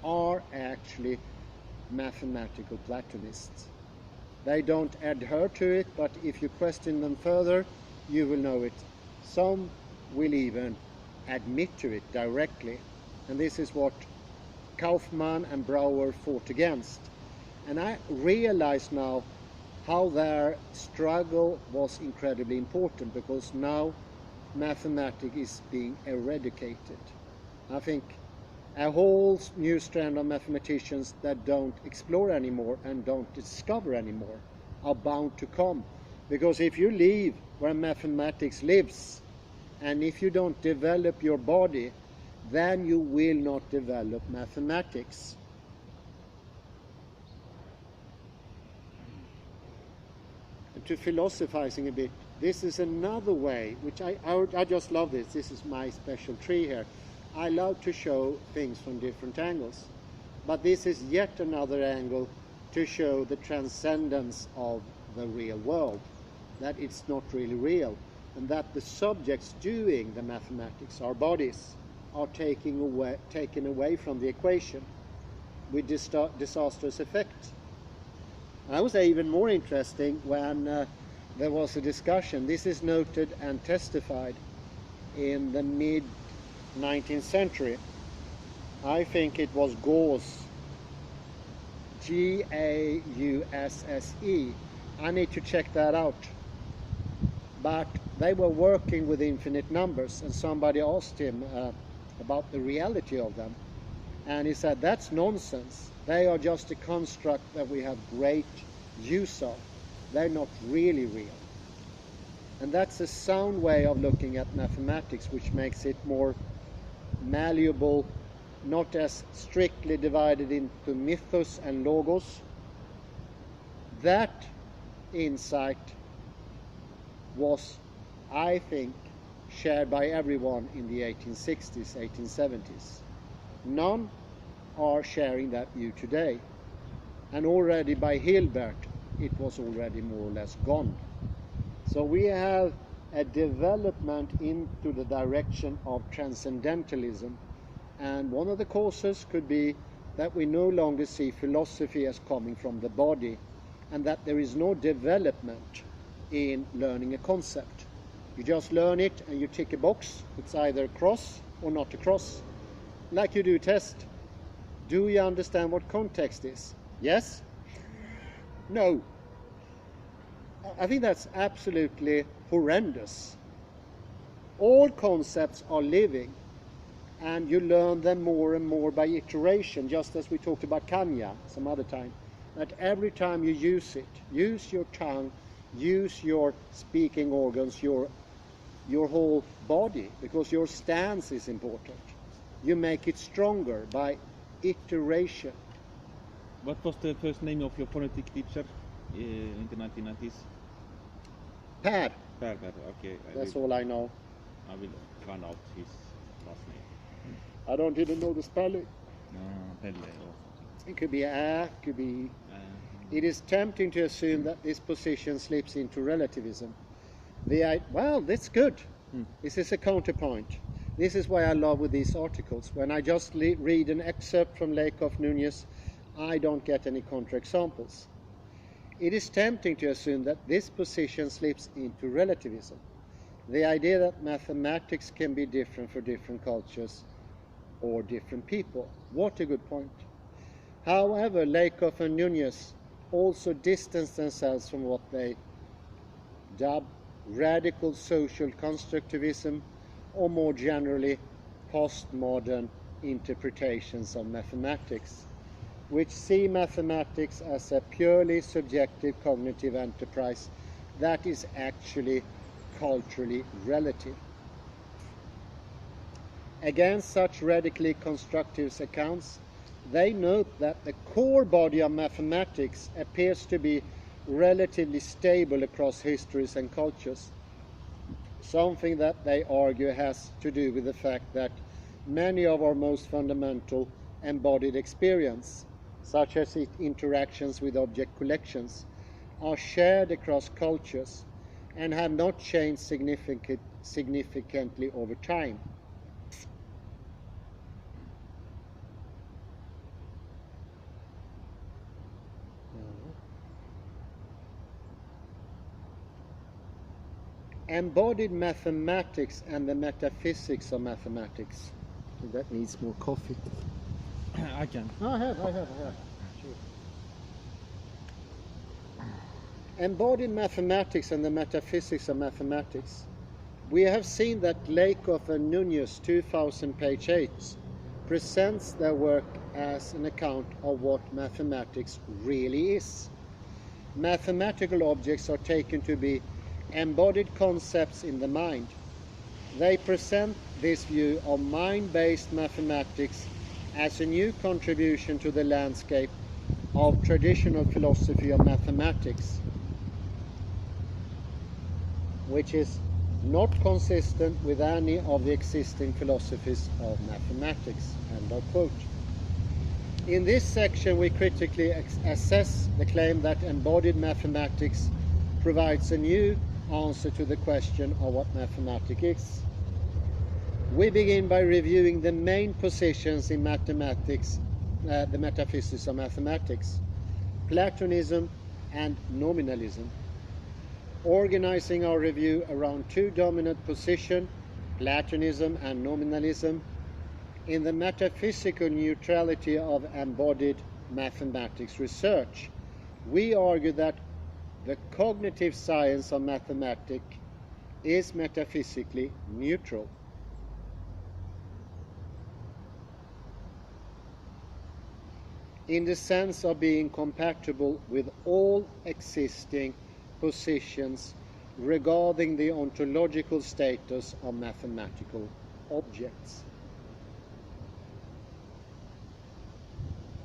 are actually mathematical Platonists. They don't adhere to it, but if you question them further, you will know it. Some will even admit to it directly. And this is what Kaufmann and Brouwer fought against. And I realize now how their struggle was incredibly important, because now mathematics is being eradicated. I think a whole new strand of mathematicians that don't explore anymore and don't discover anymore are bound to come. Because if you leave where mathematics lives, and if you don't develop your body, then you will not develop mathematics. And to philosophizing a bit, this is another way, which I just love this. This is my special tree here. I love to show things from different angles. But this is yet another angle to show the transcendence of the real world, that it's not really real, and that the subjects doing the mathematics, our bodies, are taken away from the equation with disastrous effects. I would say even more interesting when there was a discussion. This is noted and testified in the mid-19th century. I think it was Gauss, G-A-U-S-S-E. I need to check that out. But they were working with infinite numbers, and somebody asked him about the reality of them. And he said, that's nonsense. They are just a construct that we have great use of. They're not really real. And that's a sound way of looking at mathematics, which makes it more malleable, not as strictly divided into mythos and logos. That insight was, I think, shared by everyone in the 1860s, 1870s. None are sharing that view today. And already by Hilbert, it was already more or less gone. So we have a development into the direction of transcendentalism. And one of the causes could be that we no longer see philosophy as coming from the body, and that there is no development in learning a concept. You just learn it and you tick a box. It's either a cross or not a cross. Like you do a test. Do you understand what context is? Yes? No. I think that's absolutely horrendous. All concepts are living, and you learn them more and more by iteration, just as we talked about Kanya some other time. That every time you use it, use your tongue, use your speaking organs, your whole body, because your stance is important. You make it stronger by iteration. What was the first name of your phonetic teacher in the 1990s? Per. Per, okay. That's all I know. I will find out his last name. I don't even know the spelling. Pelle or something. It could be a, could be. It is tempting to assume that this position slips into relativism. Well, that's good. This is a counterpoint. This is why I love with these articles. When I just read an excerpt from Lakoff Nuñez, I don't get any counterexamples. It is tempting to assume that this position slips into relativism. The idea that mathematics can be different for different cultures or different people. What a good point. However, Lakoff and Nuñez also distance themselves from what they dub radical social constructivism, or more generally, postmodern interpretations of mathematics, which see mathematics as a purely subjective cognitive enterprise that is actually culturally relative. Against such radically constructive accounts, they note that the core body of mathematics appears to be relatively stable across histories and cultures, something that they argue has to do with the fact that many of our most fundamental embodied experience, such as interactions with object collections, are shared across cultures and have not changed significantly over time. Embodied mathematics and the metaphysics of mathematics. That needs more coffee. I can. I have. Sure. Embodied mathematics and the metaphysics of mathematics. We have seen that Lakoff and Nuñez 2000 page 8 presents their work as an account of what mathematics really is. Mathematical objects are taken to be embodied concepts in the mind. They present this view of mind-based mathematics as a new contribution to the landscape of traditional philosophy of mathematics, which is not consistent with any of the existing philosophies of mathematics. End of quote. In this section, we critically assess the claim that embodied mathematics provides a new answer to the question of what mathematics is. We begin by reviewing the main positions in mathematics, the metaphysics of mathematics, Platonism and nominalism, organizing our review around two dominant positions, Platonism and nominalism, in the metaphysical neutrality of embodied mathematics research. We argue that the cognitive science of mathematics is metaphysically neutral. in the sense of being compatible with all existing positions regarding the ontological status of mathematical objects.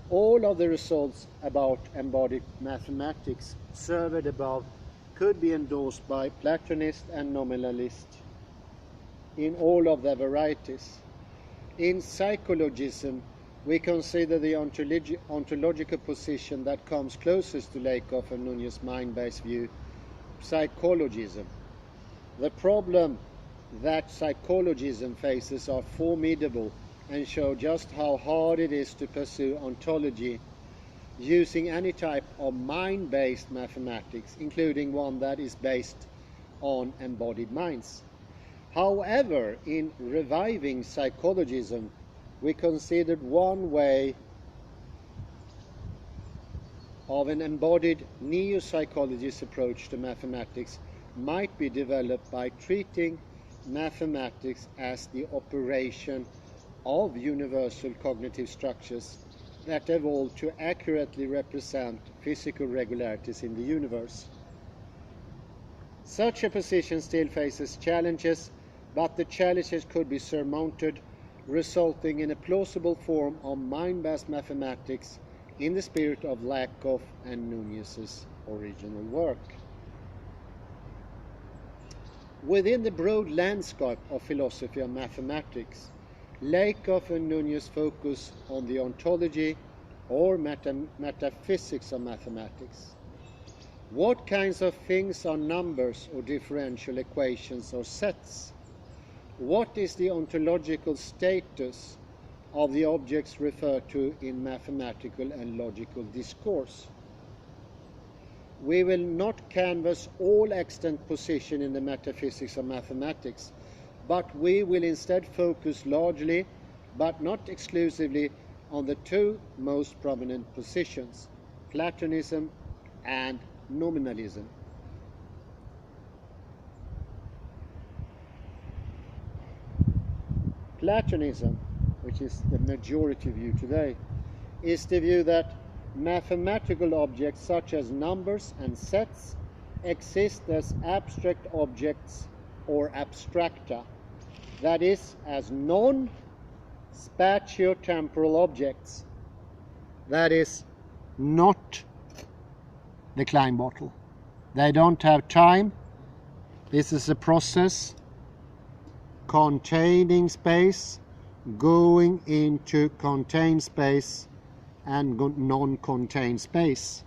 All of the results about embodied mathematics surveyed above could be endorsed by Platonists and nominalists in all of their varieties. In psychologism, we consider the ontological position that comes closest to Lakoff and Nuñez's mind-based view, psychologism. The problem that psychologism faces are formidable and show just how hard it is to pursue ontology using any type of mind-based mathematics, including one that is based on embodied minds. However, in reviving psychologism, we considered one way of an embodied neo-psychologist approach to mathematics might be developed by treating mathematics as the operation of universal cognitive structures that evolved to accurately represent physical regularities in the universe. Such a position still faces challenges, but the challenges could be surmounted, resulting in a plausible form of mind-based mathematics in the spirit of Lakoff and Nuñez's original work. Within the broad landscape of philosophy of mathematics, Lakoff and Nuñez focus on the ontology or metaphysics of mathematics. What kinds of things are numbers or differential equations or sets? What is the ontological status of the objects referred to in mathematical and logical discourse? We will not canvass all extant position in the metaphysics of mathematics, but we will instead focus largely, but not exclusively, on the two most prominent positions, Platonism and nominalism. Platonism, which is the majority view today, is the view that mathematical objects such as numbers and sets exist as abstract objects or abstracta, that is, as non-spatiotemporal objects, that is, not the Klein bottle. They don't have time. This is a process containing space, going into contained space and non-contained space.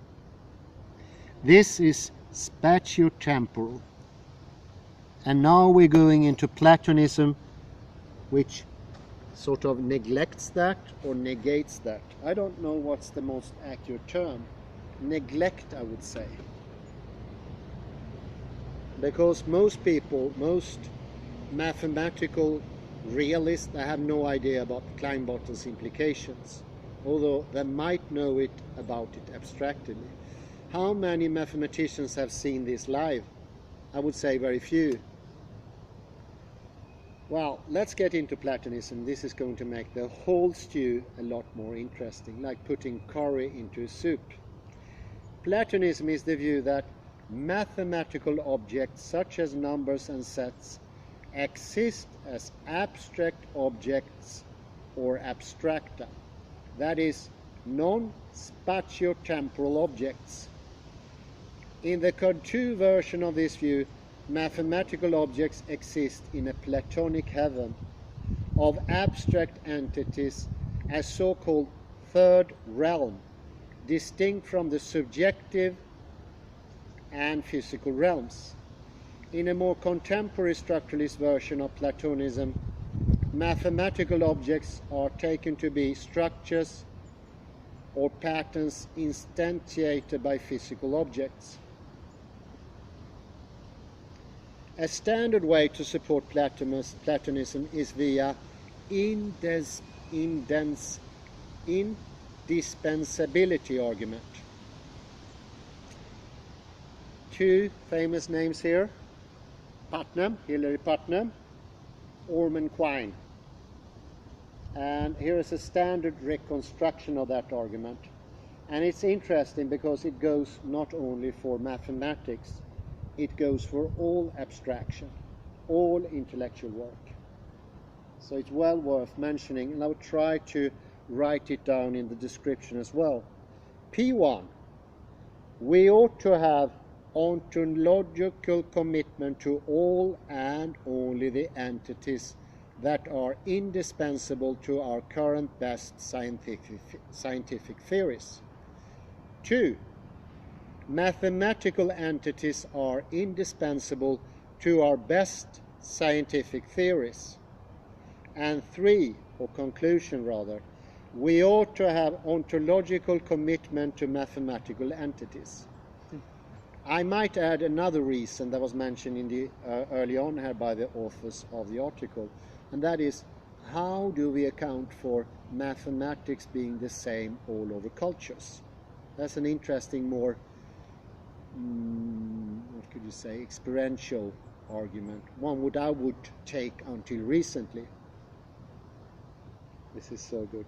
This is spatiotemporal. And now we're going into Platonism, which sort of neglects that or negates that. I don't know what's the most accurate term. Neglect, I would say. Because most people, most mathematical realists, they have no idea about Klein bottle's implications, although they might know about it abstractly. How many mathematicians have seen this live? I would say very few. Well, let's get into Platonism. This is going to make the whole stew a lot more interesting, like putting curry into a soup. Platonism is the view that mathematical objects such as numbers and sets exist as abstract objects or abstracta, that is, non-spatiotemporal objects. In the Cantu version of this view, mathematical objects exist in a Platonic heaven of abstract entities as so-called third realm, distinct from the subjective and physical realms. In a more contemporary structuralist version of Platonism, mathematical objects are taken to be structures or patterns instantiated by physical objects. A standard way to support Platonism is via indispensability argument. Two famous names here: Putnam, Hilary Putnam, Orman Quine. And here is a standard reconstruction of that argument. And it's interesting because it goes not only for mathematics, it goes for all abstraction, all intellectual work. So it's well worth mentioning, and I'll try to write it down in the description as well. P1, we ought to have ontological commitment to all and only the entities that are indispensable to our current best scientific theories. 2, mathematical entities are indispensable to our best scientific theories. And 3, or conclusion rather, we ought to have ontological commitment to mathematical entities. I might add another reason that was mentioned in the early on here by the authors of the article, and that is, how do we account for mathematics being the same all over cultures? That's an interesting, more, what could you say, experiential argument. One I would take until recently. This is so good.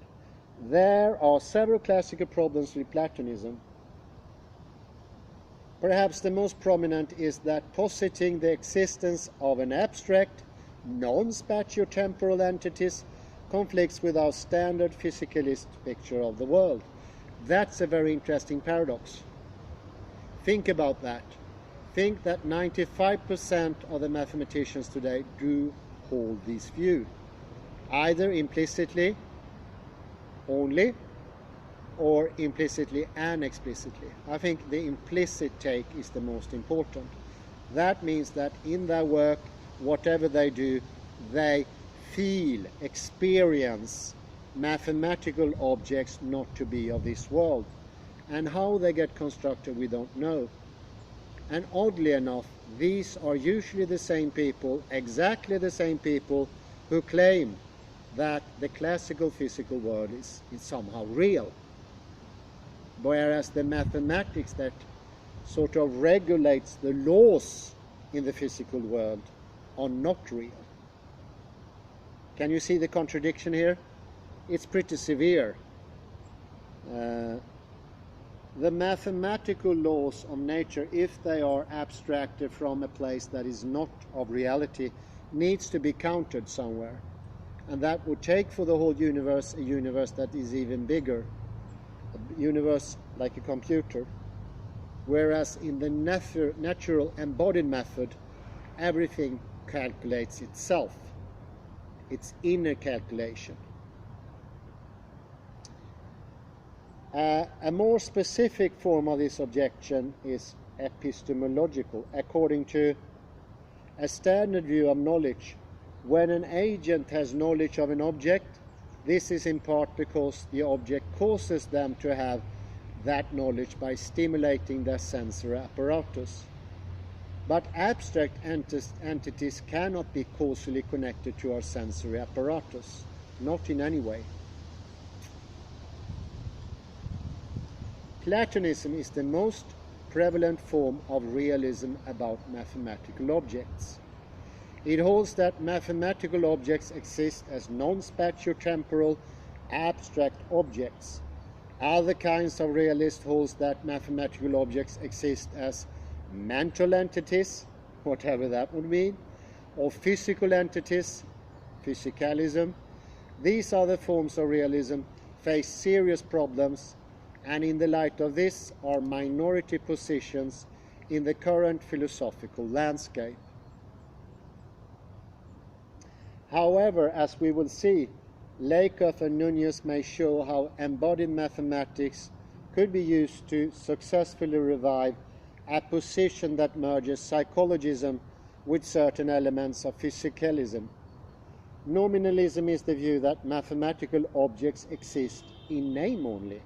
There are several classical problems with Platonism. Perhaps the most prominent is that positing the existence of an abstract, non-spatio-temporal entities conflicts with our standard physicalist picture of the world. That's a very interesting paradox. Think about that. Think that 95% of the mathematicians today do hold this view, either implicitly only or implicitly and explicitly. I think the implicit take is the most important. That means that in their work, whatever they do, they feel, experience mathematical objects not to be of this world. And how they get constructed, we don't know. And oddly enough, these are usually the same people, exactly the same people, who claim that the classical physical world is somehow real. Whereas the mathematics that sort of regulates the laws in the physical world are not real. Can you see the contradiction here? It's pretty severe. The mathematical laws of nature, if they are abstracted from a place that is not of reality, needs to be countered somewhere. And that would take for the whole universe a universe that is even bigger, a universe like a computer. Whereas in the natural embodied method, everything calculates itself. It's inner calculation. A more specific form of this objection is epistemological. According to a standard view of knowledge, when an agent has knowledge of an object, this is in part because the object causes them to have that knowledge by stimulating their sensory apparatus. But abstract entities cannot be causally connected to our sensory apparatus, not in any way. Platonism is the most prevalent form of realism about mathematical objects. It holds that mathematical objects exist as non-spatio-temporal abstract objects. Other kinds of realists hold that mathematical objects exist as mental entities, whatever that would mean, or physical entities, physicalism. These other forms of realism face serious problems, and in the light of this are minority positions in the current philosophical landscape. However, as we will see, Lakoff and Nuñez may show how embodied mathematics could be used to successfully revive a position that merges psychologism with certain elements of physicalism. Nominalism is the view that mathematical objects exist in name only.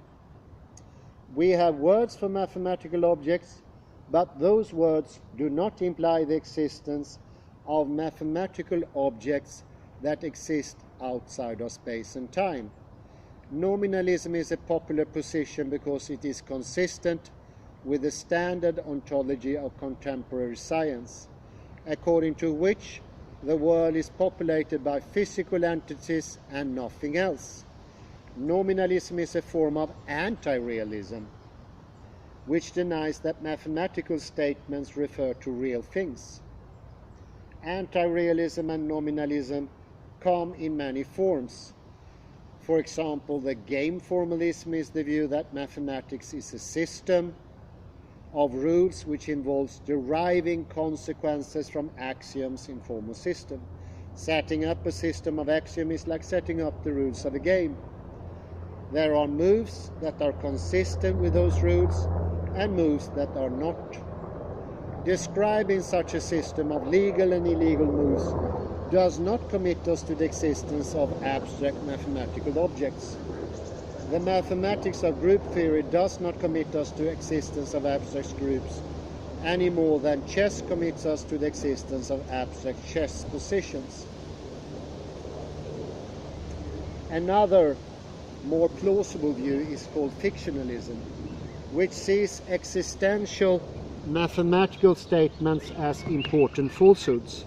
We have words for mathematical objects, but those words do not imply the existence of mathematical objects that exist outside of space and time. Nominalism is a popular position because it is consistent with the standard ontology of contemporary science, according to which the world is populated by physical entities and nothing else. Nominalism is a form of anti-realism, which denies that mathematical statements refer to real things. Anti-realism and nominalism come in many forms. For example, the game formalism is the view that mathematics is a system of rules which involves deriving consequences from axioms in formal system. Setting up a system of axioms is like setting up the rules of a game. There are moves that are consistent with those rules and moves that are not. Describing such a system of legal and illegal moves does not commit us to the existence of abstract mathematical objects. The mathematics of group theory does not commit us to the existence of abstract groups any more than chess commits us to the existence of abstract chess positions. Another more plausible view is called fictionalism, which sees existential mathematical statements as important falsehoods.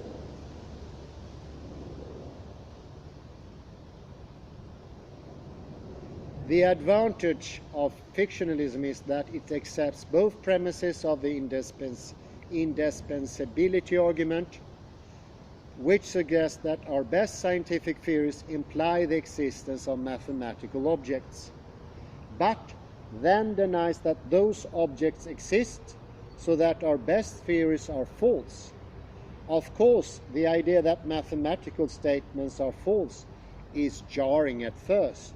The advantage of fictionalism is that it accepts both premises of the indispensability argument, which suggests that our best scientific theories imply the existence of mathematical objects, but then denies that those objects exist, so that our best theories are false. Of course, the idea that mathematical statements are false is jarring at first,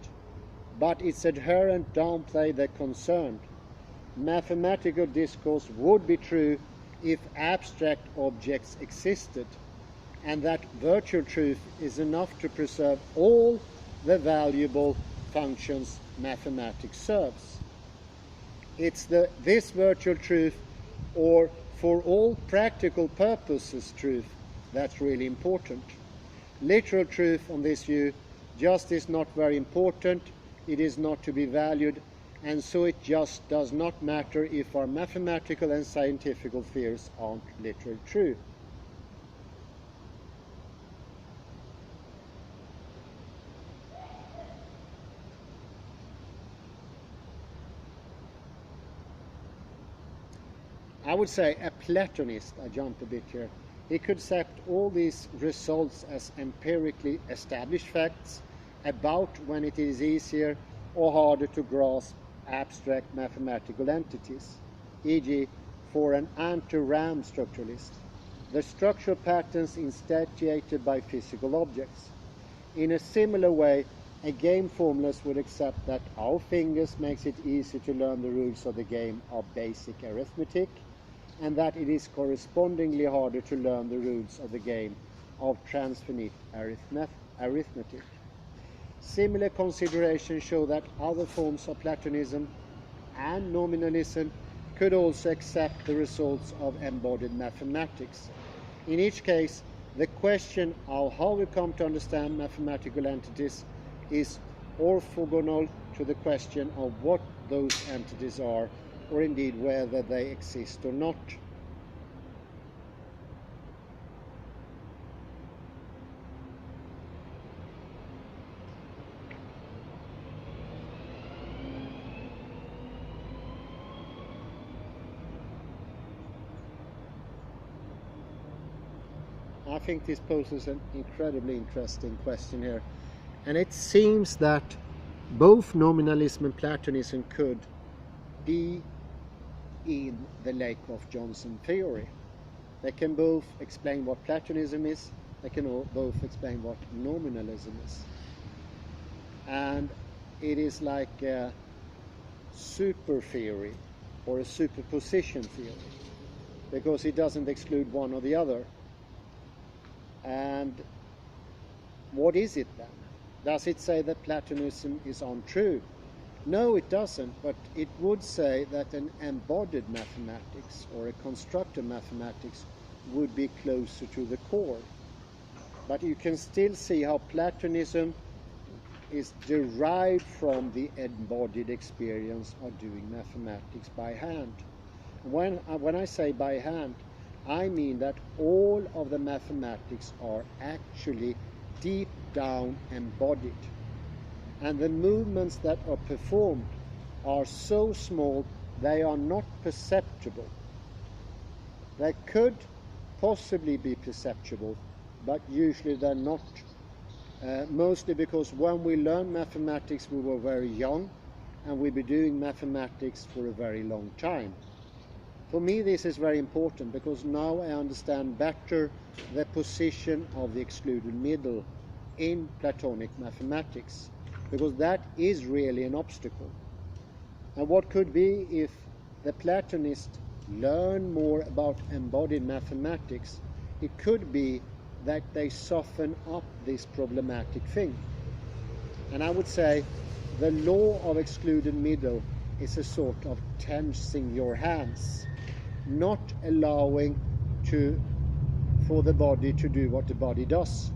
but its adherents downplay the concern. Mathematical discourse would be true if abstract objects existed, and that virtual truth is enough to preserve all the valuable functions mathematics serves. It's this virtual truth, or for all practical purposes truth, that's really important. Literal truth on this view just is not very important, it is not to be valued, and so it just does not matter if our mathematical and scientific theories aren't literally true. I would say a Platonist, I jump a bit here, he could accept all these results as empirically established facts about when it is easier or harder to grasp abstract mathematical entities, e.g. for an anti-RAM structuralist, the structural patterns instantiated by physical objects. In a similar way, a game formalist would accept that our fingers makes it easy to learn the rules of the game of basic arithmetic, and that it is correspondingly harder to learn the rules of the game of transfinite arithmetic. Similar considerations show that other forms of Platonism and nominalism could also accept the results of embodied mathematics. In each case, the question of how we come to understand mathematical entities is orthogonal to the question of what those entities are, or indeed whether they exist or not. I think this poses an incredibly interesting question here, and it seems that both nominalism and Platonism could be in the Lakoff-Johnson theory. They can both explain what Platonism is, they can both explain what nominalism is. And it is like a super theory or a superposition theory, because it doesn't exclude one or the other. And what is it then? Does it say that Platonism is untrue? No, it doesn't, but it would say that an embodied mathematics or a constructed mathematics would be closer to the core. But you can still see how Platonism is derived from the embodied experience of doing mathematics by hand. When I say by hand, I mean that all of the mathematics are actually deep down embodied. and the movements that are performed are so small they are not perceptible. They could possibly be perceptible, but usually they're not. Mostly because when we learned mathematics we were very young, and we've been doing mathematics for a very long time. For me this is very important, because now I understand better the position of the excluded middle in Platonic mathematics, because that is really an obstacle. And what could be if the Platonists learn more about embodied mathematics, it could be that they soften up this problematic thing. And I would say the law of excluded middle is a sort of tensing your hands, not allowing for the body to do what the body does.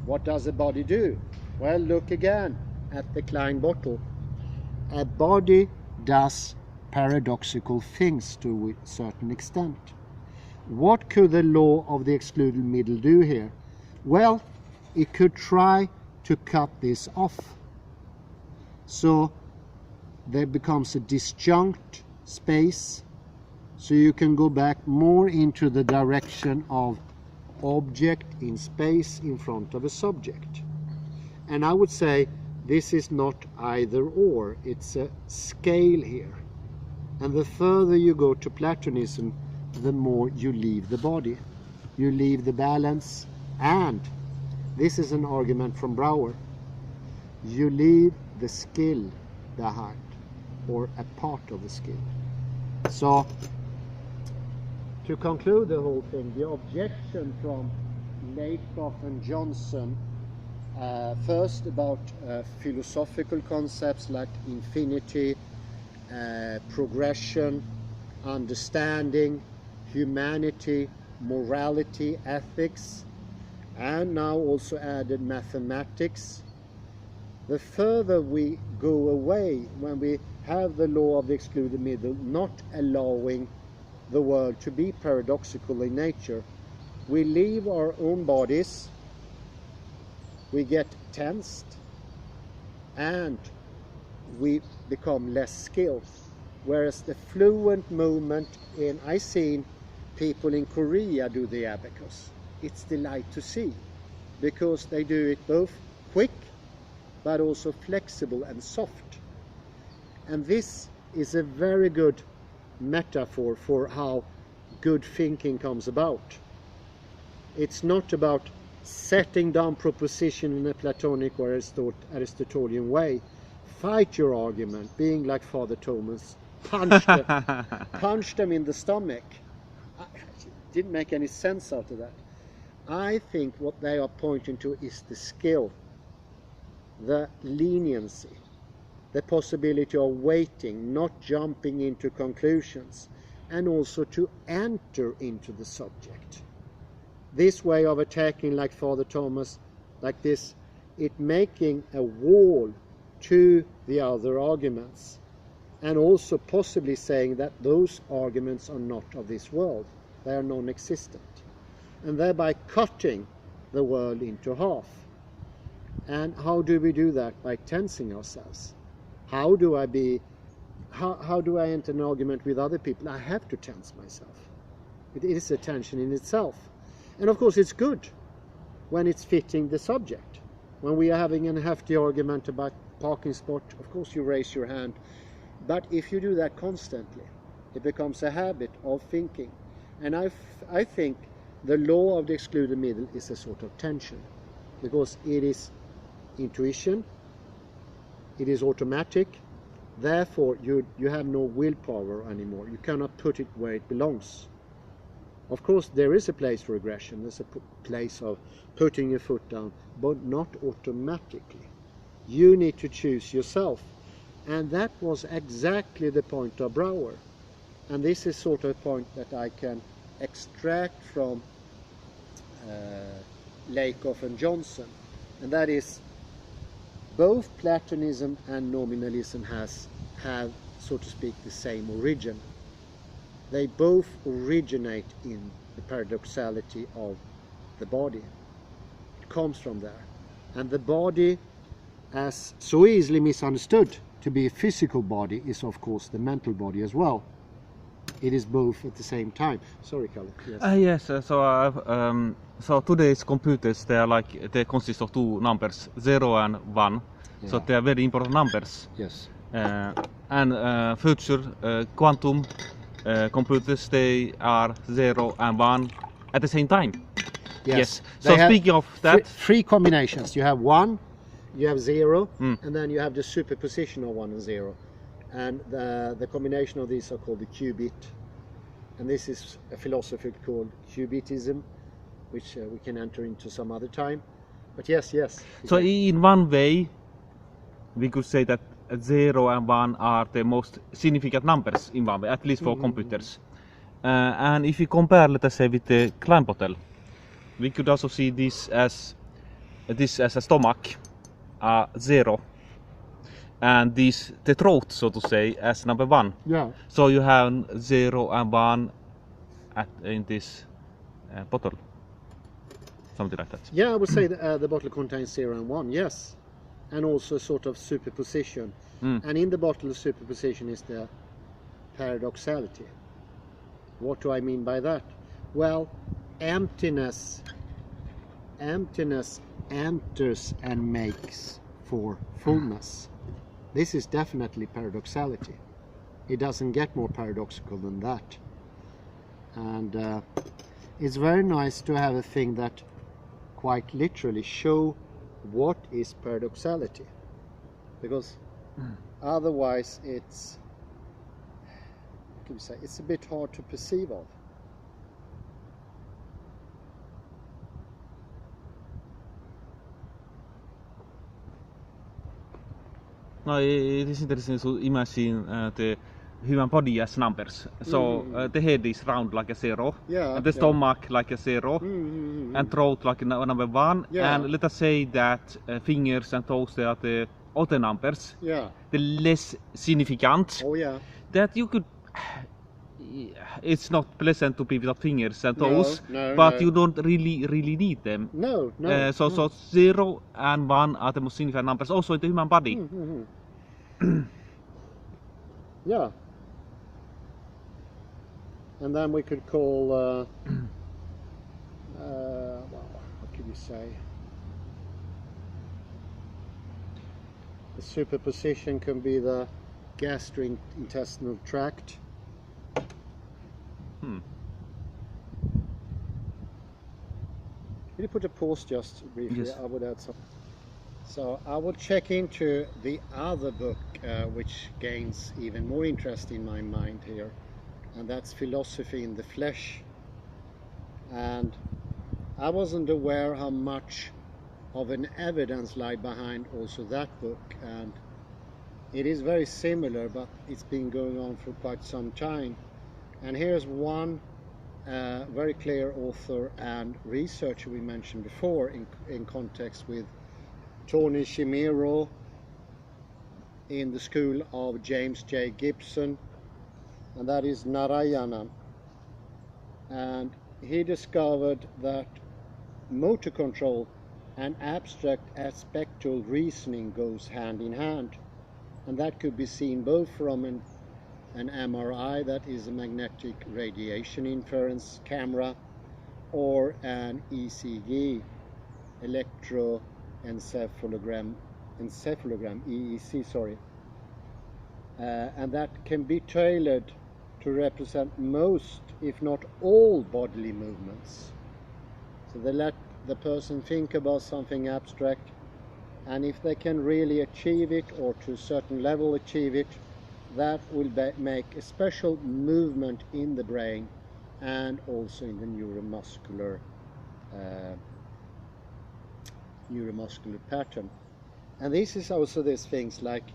What does the body do? Well, look again at the Klein bottle. A body does paradoxical things to a certain extent. What could the law of the excluded middle do here? Well, it could try to cut this off. So there becomes a disjunct space, so you can go back more into the direction of object in space in front of a subject. And I would say this is not either or, it's a scale here. And the further you go to Platonism, the more you leave the body. You leave the balance, and this is an argument from Brouwer. You leave the skill behind, or a part of the skill. So, to conclude the whole thing, the objection from Lakoff and Johnson, first about philosophical concepts like infinity, progression, understanding, humanity, morality, ethics, and now also added mathematics. The further we go away, when we have the law of the excluded middle, not allowing the world to be paradoxical in nature, we leave our own bodies, we get tensed, and we become less skilled. Whereas the fluent movement I've seen people in Korea do the abacus. It's delight to see, because they do it both quick but also flexible and soft. And this is a very good metaphor for how good thinking comes about. It's not about setting down proposition in a Platonic or Aristotelian way. Fight your argument, being like Father Thomas, punch them in the stomach. Didn't make any sense out of that. I think what they are pointing to is the skill, the leniency, the possibility of waiting, not jumping into conclusions, and also to enter into the subject. This way of attacking, like Father Thomas, like this, it making a wall to the other arguments, and also possibly saying that those arguments are not of this world, they are non-existent, and thereby cutting the world into half. And how do we do that? By tensing ourselves. How do I enter an argument with other people? I have to tense myself. It is a tension in itself. And of course it's good when it's fitting the subject. When we are having a hefty argument about parking spot, of course you raise your hand. But if you do that constantly, it becomes a habit of thinking. And I think the law of the excluded middle is a sort of tension, because it is intuition, it is automatic, therefore you have no willpower anymore. You cannot put it where it belongs. Of course there is a place for aggression, there's a place of putting your foot down, but not automatically. You need to choose yourself. And that was exactly the point of Brouwer. And this is sort of a point that I can extract from Lakoff and Johnson. And that is, both Platonism and nominalism have, so to speak, the same origin. They both originate in the paradoxality of the body. It comes from there. And the body as so easily misunderstood to be a physical body, is of course the mental body as well. It is both at the same time. Sorry, Kalle. Yes. Yes. So today's computers, they consist of two numbers, 0 and 1. Yeah. So they are very important numbers. Yes. And future quantum computers, they are 0 and 1 at the same time. Yes. They So have speaking of that, three combinations. You have 1, you have 0, and then you have the superposition of 1 and 0. And the combination of these are called the qubit. And this is a philosophy called qubitism, which we can enter into some other time. But yes. so in one way, we could say that 0 and 1 are the most significant numbers in one way, at least for computers. And if you compare, let us say, with the Klein bottle, we could also see this as a stomach, 0, and the throat, so to say, as number 1. Yeah. So you have 0 and 1 in this bottle, something like that. Yeah, I would say the bottle contains 0 and 1, yes. And also a sort of superposition. And in the bottle, the superposition is the paradoxality. What do I mean by that? Well, emptiness enters and makes for fullness. This is definitely paradoxality. It doesn't get more paradoxical than that. And it's very nice to have a thing that quite literally show what is paradoxality, because otherwise it's, what can we say, it's a bit hard to perceive of. No, it is interesting to imagine the human body as numbers. So the head is round like a 0, Yeah, and the stomach like a 0, and throat like number 1. Yeah. And let us say that fingers and toes, they are the other numbers, Yeah. the less significant. Oh yeah. That you could. It's not pleasant to be without fingers and toes, No, but no. you don't really need them. No. So 0 and 1 are the most significant numbers also in the human body. Yeah. And then we could call, well, what could you say? The superposition can be the gastrointestinal tract. Can you put a pause just briefly? Yes. I would add some. So I would check into the other book, which gains even more interest in my mind here, and that's Philosophy in the Flesh. And I wasn't aware how much of an evidence lie behind also that book, and it is very similar, but it's been going on for quite some time. And here's one very clear author and researcher we mentioned before in context with Tony Chimero in the school of James J. Gibson, and that is Narayana. And he discovered that motor control and abstract aspectual reasoning goes hand in hand, and that could be seen both from an MRI, that is a magnetic radiation inference camera, or an ECG, electroencephalogram, EEC, sorry. And that can be tailored to represent most, if not all, bodily movements. So they let the person think about something abstract, and if they can really achieve it, or to a certain level achieve it, that will make a special movement in the brain and also in the neuromuscular pattern. And this is also these things like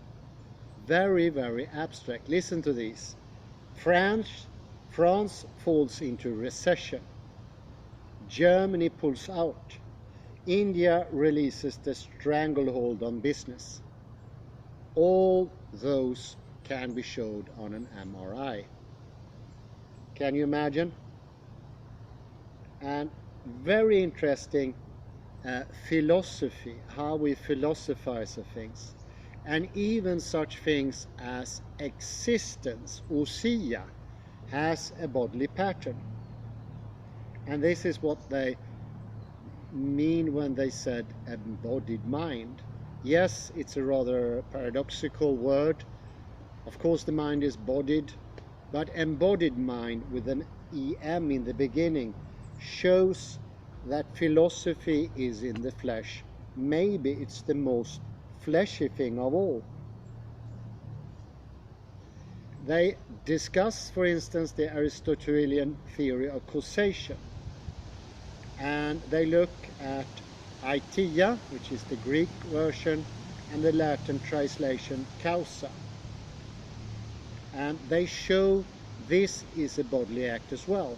very, very abstract. Listen to these. France falls into recession. Germany pulls out. India releases the stranglehold on business. All those can be showed on an MRI. Can you imagine? And very interesting philosophy, how we philosophize of things, and even such things as existence, ousia, has a bodily pattern. And this is what they mean when they said embodied mind. Yes, it's a rather paradoxical word. Of course the mind is bodied, but embodied mind with an EM in the beginning shows that philosophy is in the flesh. Maybe it's the most fleshy thing of all. They discuss, for instance, the Aristotelian theory of causation, and they look at aiteia, which is the Greek version, and the Latin translation causa, and they show this is a bodily act as well.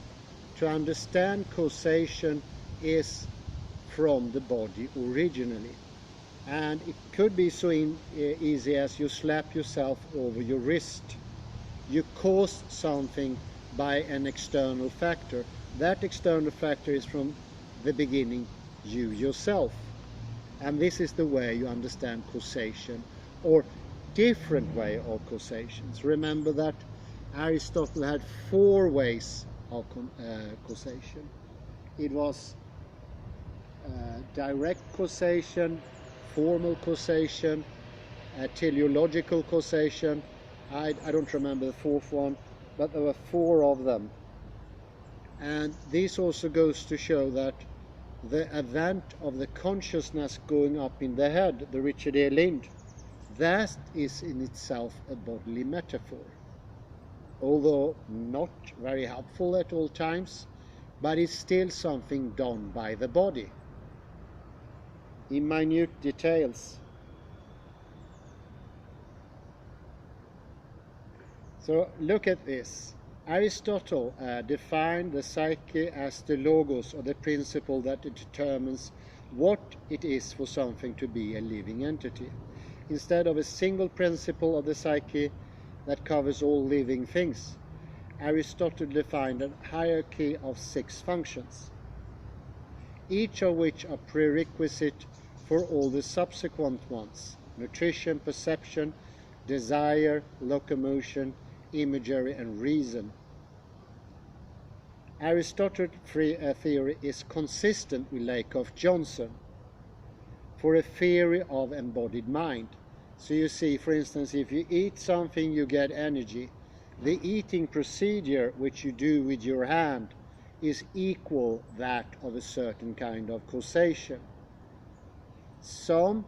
To understand causation is from the body originally, and it could be so easy as you slap yourself over your wrist. You cause something by an external factor. That external factor is from the beginning you yourself, and this is the way you understand causation, or different way of causations. Remember that Aristotle had 4 ways of causation. It was direct causation, formal causation, teleological causation. I don't remember the 4th one, but there were 4 of them. And this also goes to show that the event of the consciousness going up in the head, the Richard E. Lind, that is in itself a bodily metaphor. Although not very helpful at all times, but it's still something done by the body in minute details. So look at this. Aristotle defined the psyche as the logos, or the principle that determines what it is for something to be a living entity, instead of a single principle of the psyche that covers all living things. Aristotle defined a hierarchy of 6 functions, each of which are prerequisite for all the subsequent ones: nutrition, perception, desire, locomotion, imagery, and reason. Aristotle's theory is consistent with Lakoff Johnson for a theory of embodied mind. So you see, for instance, if you eat something, you get energy. The eating procedure which you do with your hand is equal that of a certain kind of causation. Some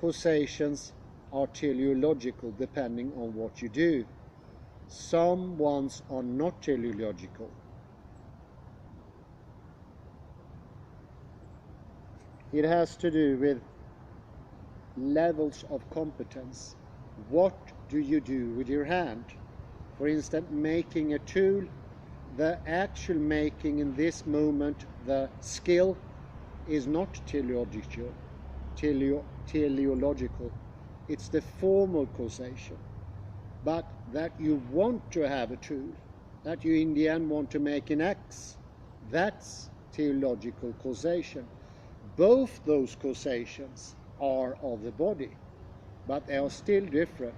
causations are teleological depending on what you do. Some ones are not teleological. It has to do with levels of competence. What do you do with your hand? For instance, making a tool, the actual making in this moment, the skill, is not teleological. It's the formal causation. But that you want to have a tool, that you in the end want to make an axe, that's teleological causation. Both those causations are of the body, but they are still different.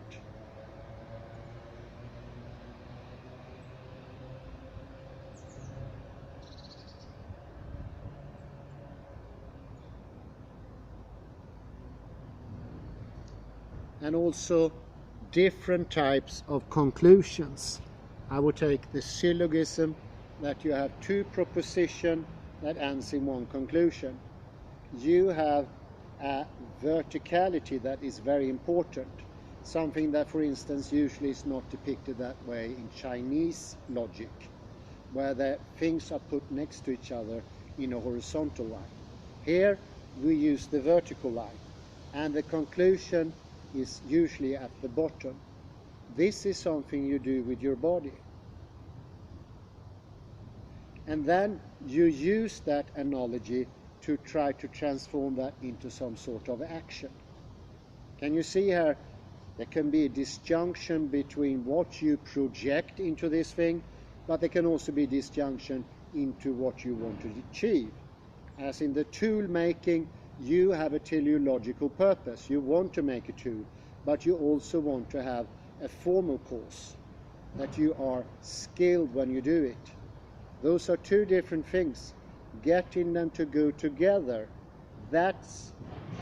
And also different types of conclusions. I would take the syllogism, that you have 2 propositions that ends in 1 conclusion. You have a verticality that is very important, something that, for instance, usually is not depicted that way in Chinese logic, where the things are put next to each other in a horizontal line. Here we use the vertical line, and the conclusion is usually at the bottom. This is something you do with your body. And then you use that analogy to try to transform that into some sort of action. Can you see here? There can be a disjunction between what you project into this thing, but there can also be disjunction into what you want to achieve. As in the tool making, you have a teleological purpose. You want to make a tool, but you also want to have a formal course, that you are skilled when you do it. Those are two different things. Getting them to go together, that's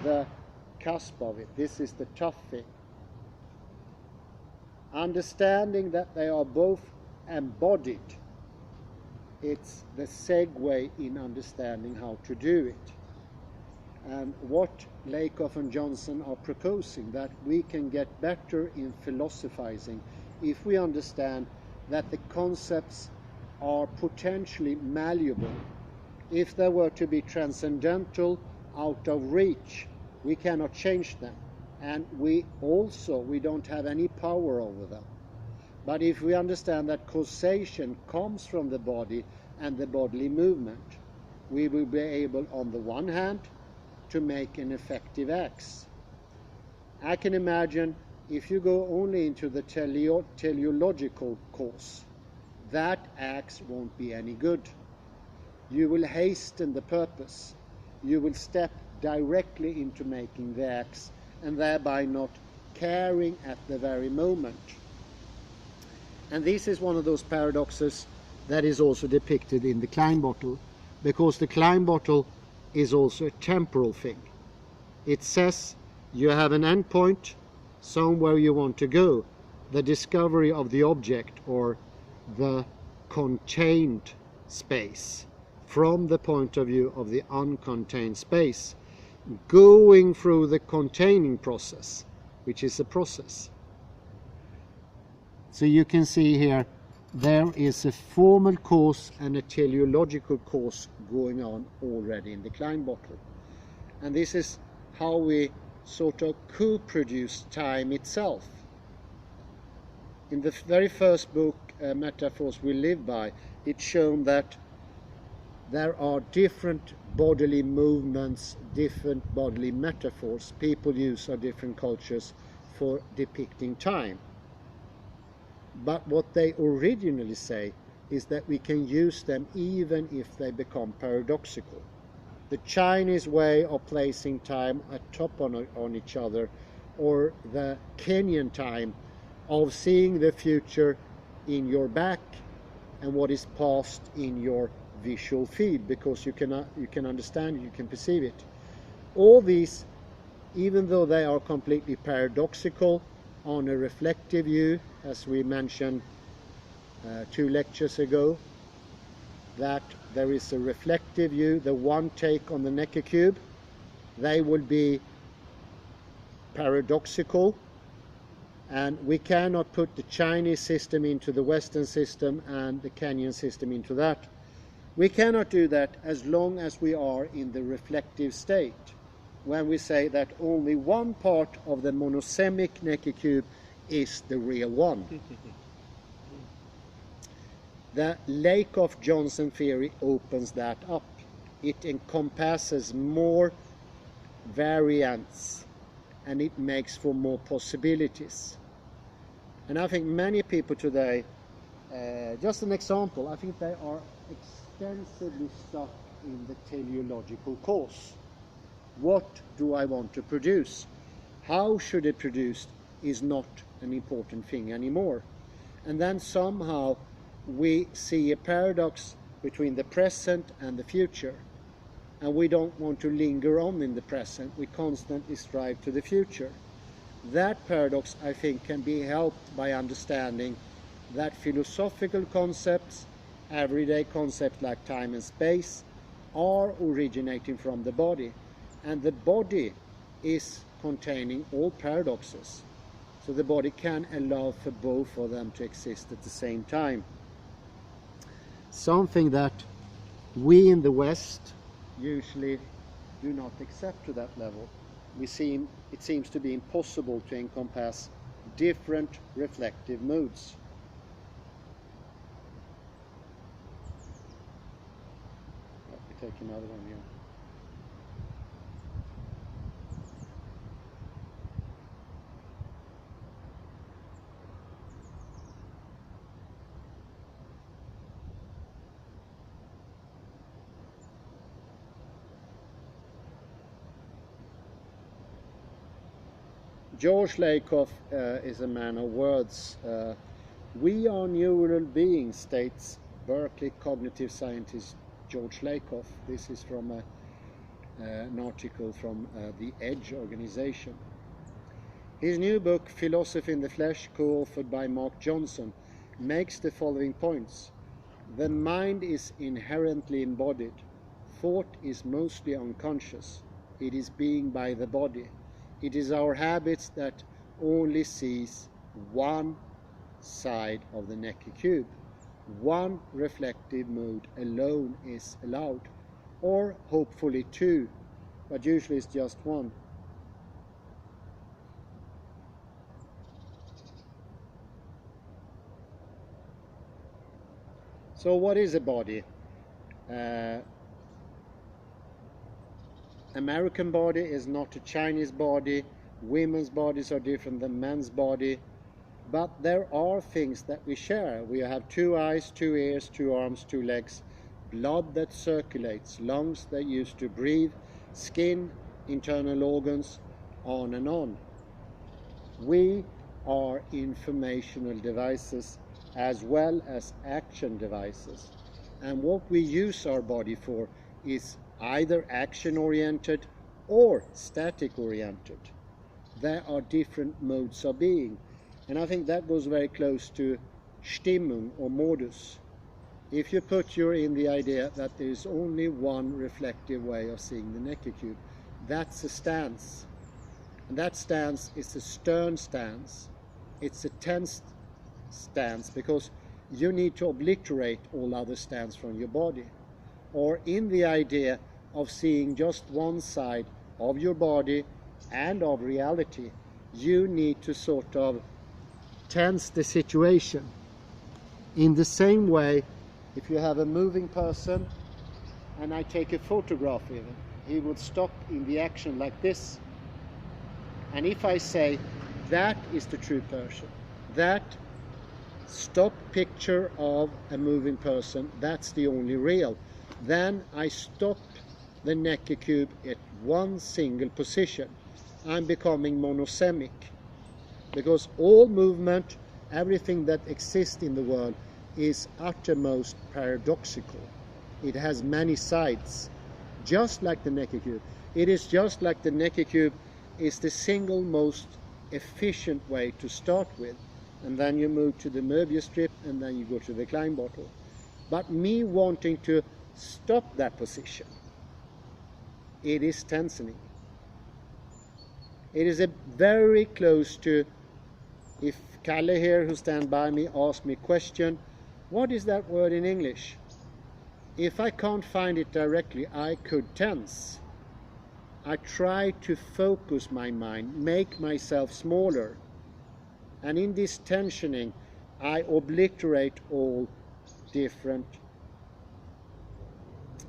the cusp of it. This is the tough thing. Understanding that they are both embodied, it's the segue in understanding how to do it. And what Lakoff and Johnson are proposing, that we can get better in philosophizing if we understand that the concepts are potentially malleable. If they were to be transcendental, out of reach, we cannot change them. And we don't have any power over them. But if we understand that causation comes from the body and the bodily movement, we will be able, on the one hand, to make an effective axe. I can imagine if you go only into the teleological course, that axe won't be any good. You will hasten the purpose. You will step directly into making the axe, and thereby not caring at the very moment. And this is one of those paradoxes that is also depicted in the Klein bottle, because the Klein bottle is also a temporal thing. It says you have an endpoint, somewhere you want to go, the discovery of the object or the contained space from the point of view of the uncontained space, going through the containing process, which is a process. So you can see here there is a formal course and a teleological course going on already in the Klein bottle. And this is how we sort of co-produce time itself. In the very first book, Metaphors We Live By, it's shown that there are different bodily movements, different bodily metaphors people use of different cultures for depicting time. But what they originally say is that we can use them even if they become paradoxical. The Chinese way of placing time atop on each other, or the Kenyan time of seeing the future in your back and what is past in your visual field, because you can understand it, you can perceive it. All these, even though they are completely paradoxical on a reflective view, as we mentioned 2 lectures ago, that there is a reflective view, the one take on the Necker cube, they will be paradoxical, and we cannot put the Chinese system into the Western system and the Kenyan system into that. We cannot do that as long as we are in the reflective state, when we say that only one part of the monosemic Necker cube is the real one. The Lakoff-Johnson theory opens that up. It encompasses more variants and it makes for more possibilities. And I think many people today, just an example, I think they are extensively stuck in the teleological course. What do I want to produce? How should it be produced is not an important thing anymore. And then somehow we see a paradox between the present and the future. And we don't want to linger on in the present. We constantly strive to the future. That paradox, I think, can be helped by understanding that philosophical concepts, everyday concepts like time and space, are originating from the body. And the body is containing all paradoxes. So the body can allow for both of them to exist at the same time. Something that we in the West usually do not accept to that level. It seems to be impossible to encompass different reflective modes. Let me take another one here. George Lakoff is a man of words. We are neural beings, states Berkeley cognitive scientist George Lakoff. This is from an article from the EDGE organization. His new book, Philosophy in the Flesh, co-authored by Mark Johnson, makes the following points. The mind is inherently embodied. Thought is mostly unconscious. It is being by the body. It is our habits that only sees one side of the Necker cube. One reflective mode alone is allowed, or hopefully two, but usually it's just one. So what is a body? American body is not a Chinese body. Women's bodies are different than men's body. But there are things that we share. We have 2 eyes, 2 ears, 2 arms, 2 legs, blood that circulates, lungs that use to breathe, skin, internal organs, on and on. We are informational devices as well as action devices. And what we use our body for is either action-oriented or static-oriented. There are different modes of being. And I think that goes very close to Stimmung or modus. If you put you in the idea that there is only one reflective way of seeing the Necker cube, that's a stance. And that stance is a stern stance. It's a tense stance because you need to obliterate all other stance from your body. Or in the idea of seeing just one side of your body and of reality, you need to sort of tense the situation. In the same way, if you have a moving person and I take a photograph of him, he would stop in the action like this. And if I say, that is the true person, that stop picture of a moving person, that's the only real, then I stop the Necker cube at one single position. I'm becoming monosemic. Because all movement, everything that exists in the world is uttermost paradoxical. It has many sides, just like the Necker cube. It is just like the Necker cube is the single most efficient way to start with. And then you move to the Möbius strip and then you go to the Klein bottle. But me wanting to stop that position, it is tensioning. It is a very close to, if Kalle here who stand by me asks me a question, what is that word in English? If I can't find it directly, I could tense. I try to focus my mind, make myself smaller. And in this tensioning, I obliterate all different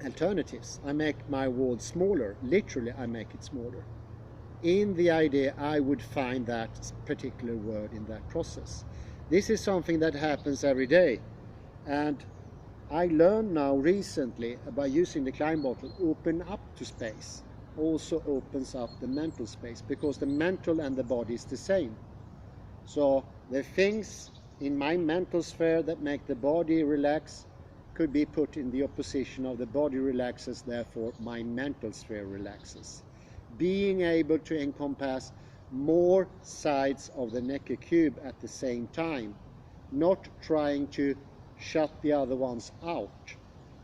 alternatives. I make my world smaller. Literally, I make it smaller. In the idea, I would find that particular word in that process. This is something that happens every day. And I learned now recently by using the Klein bottle, open up to space also opens up the mental space, because the mental and the body is the same. So the things in my mental sphere that make the body relax could be put in the opposition of the body relaxes, therefore my mental sphere relaxes. Being able to encompass more sides of the Necker cube at the same time, not trying to shut the other ones out,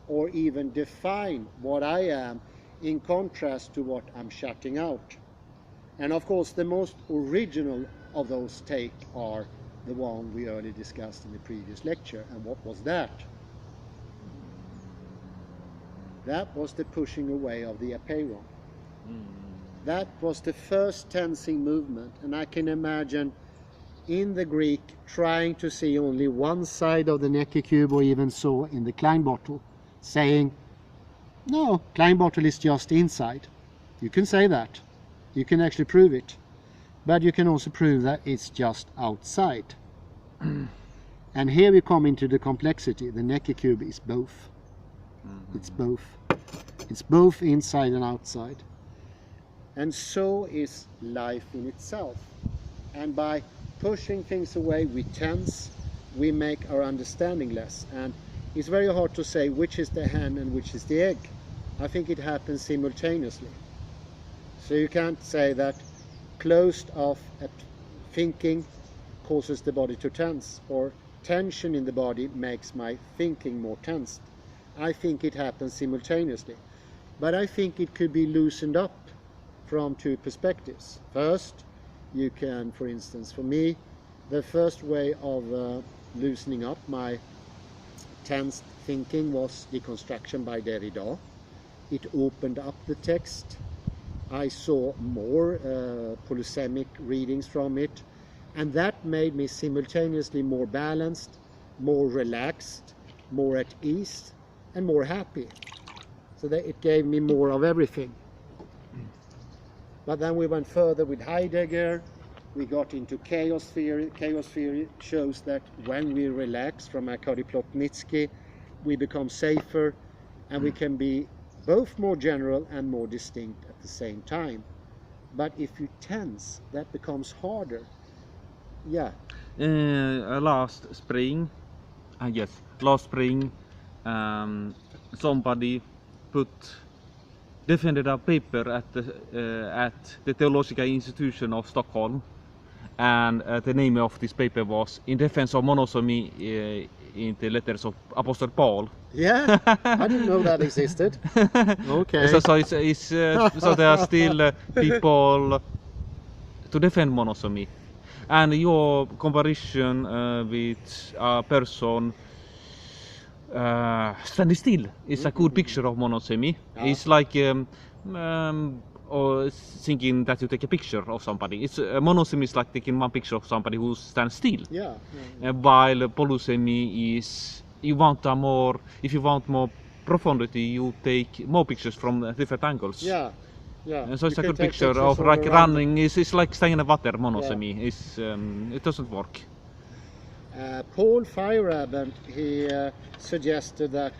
or even define what I am in contrast to what I'm shutting out. And of course the most original of those take are the one we earlier discussed in the previous lecture. And what was that? That was the pushing away of the apeiron. That was the first tensing movement, and I can imagine in the Greek trying to see only one side of the Necker cube, or even so in the Klein bottle, saying, no, Klein bottle is just inside. You can say that. You can actually prove it. But you can also prove that it's just outside. And here we come into the complexity. The Necker cube is both. It's both. It's both inside and outside. And so is life in itself. And by pushing things away, we tense, we make our understanding less. And it's very hard to say which is the hen and which is the egg. I think it happens simultaneously. So you can't say that closed off thinking causes the body to tense, or tension in the body makes my thinking more tensed. I think it happens simultaneously. But I think it could be loosened up from two perspectives. First, you can, for instance, for me, the first way of loosening up my tensed thinking was deconstruction by Derrida. It opened up the text. I saw more polysemic readings from it, and that made me simultaneously more balanced, more relaxed, more at ease, and more happy. So that it gave me more of everything. But then we went further with Heidegger. We got into chaos theory. Chaos theory shows that when we relax from Arkady-Plotnitsky, we become safer, and we can be both more general and more distinct at the same time. But if you tense, that becomes harder. Yeah. Last spring, somebody defended a paper at the Theological Institution of Stockholm, and the name of this paper was "In Defense of Monosomy in the Letters of Apostle Paul." Yeah, I didn't know that existed. Okay. So so there are still people to defend monosomy, and your comparison with a person standing still is a good picture of monosomy. It's like or thinking that you take a picture of somebody. It's monosomy is like taking one picture of somebody who stands still. Yeah. While polysemy is if you want more profundity, you take more pictures from different angles. Yeah. Yeah. And so it's You a can good take picture pictures of like all around. running. It's like staying in the water monosomy. Yeah. It doesn't work. Paul Feyerabend, he suggested that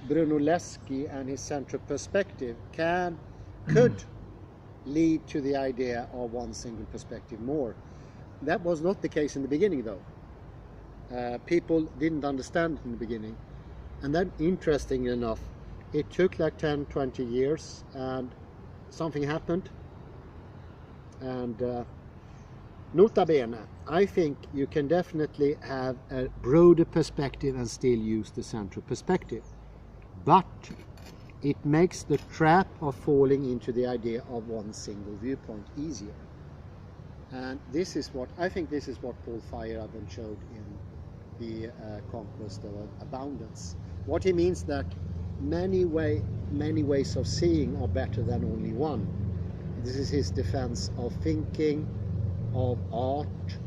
Bruno Leskey and his central perspective could lead to the idea of one single perspective more. That was not the case in the beginning, though. People didn't understand it in the beginning. And then, interestingly enough, it took like 10-20 years, and something happened. And nota bene, I think you can definitely have a broader perspective and still use the central perspective. But it makes the trap of falling into the idea of one single viewpoint easier. And this is what Paul Feyerabend showed in the Conquest of Abundance. What he means that many ways of seeing are better than only one. This is his defense of thinking, of art,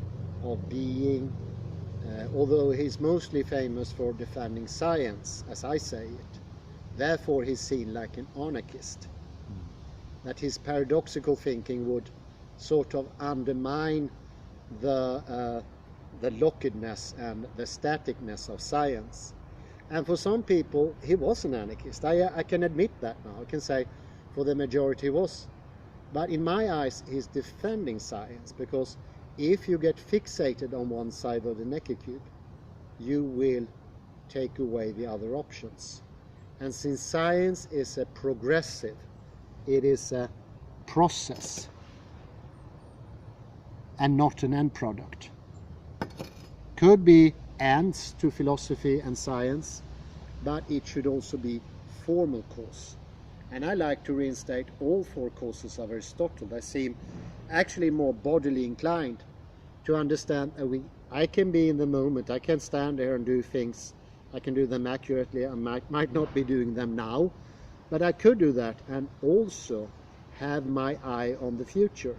of being, although he's mostly famous for defending science, as I say it. Therefore he's seen like an anarchist. That his paradoxical thinking would sort of undermine the lockedness and the staticness of science. And for some people he was an anarchist. I can admit that now. I can say for the majority he was. But in my eyes he's defending science, because if you get fixated on one side of the Necker cube, you will take away the other options. And since science is a progressive, it is a process and not an end product. Could be ends to philosophy and science, but it should also be formal cause. And I like to reinstate all four causes of Aristotle. They seem actually more bodily inclined to understand that I can be in the moment, I can stand there and do things, I can do them accurately, I might not be doing them now, but I could do that and also have my eye on the future.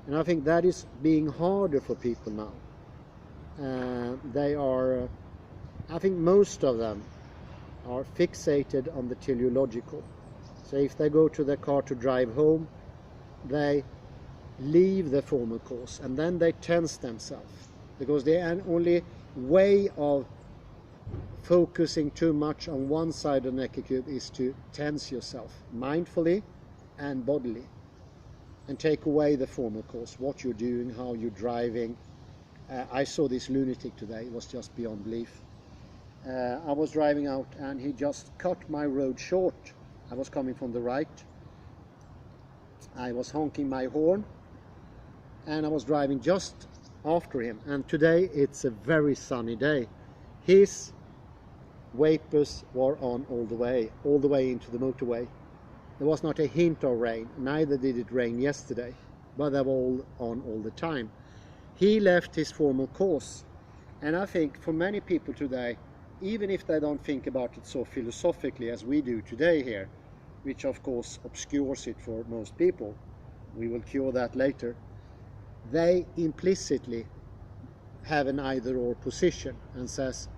And I think that is being harder for people now. They are, I think most of them are fixated on the teleological. So if they go to their car to drive home, they leave the formal cause and then they tense themselves, because the only way of focusing too much on one side of the Necker cube is to tense yourself mindfully and bodily. and take away the formal course, what you're doing, how you're driving. I saw this lunatic today, it was just beyond belief. I was driving out and he just cut my road short. I was coming from the right. I was honking my horn and I was driving just after him. And today it's a very sunny day. His wipers were on all the way into the motorway. There was not a hint of rain, neither did it rain yesterday, but they were all on all the time. He left his formal course, and I think for many people today, even if they don't think about it so philosophically as we do today here, which of course obscures it for most people, we will cure that later, they implicitly have an either-or position and says,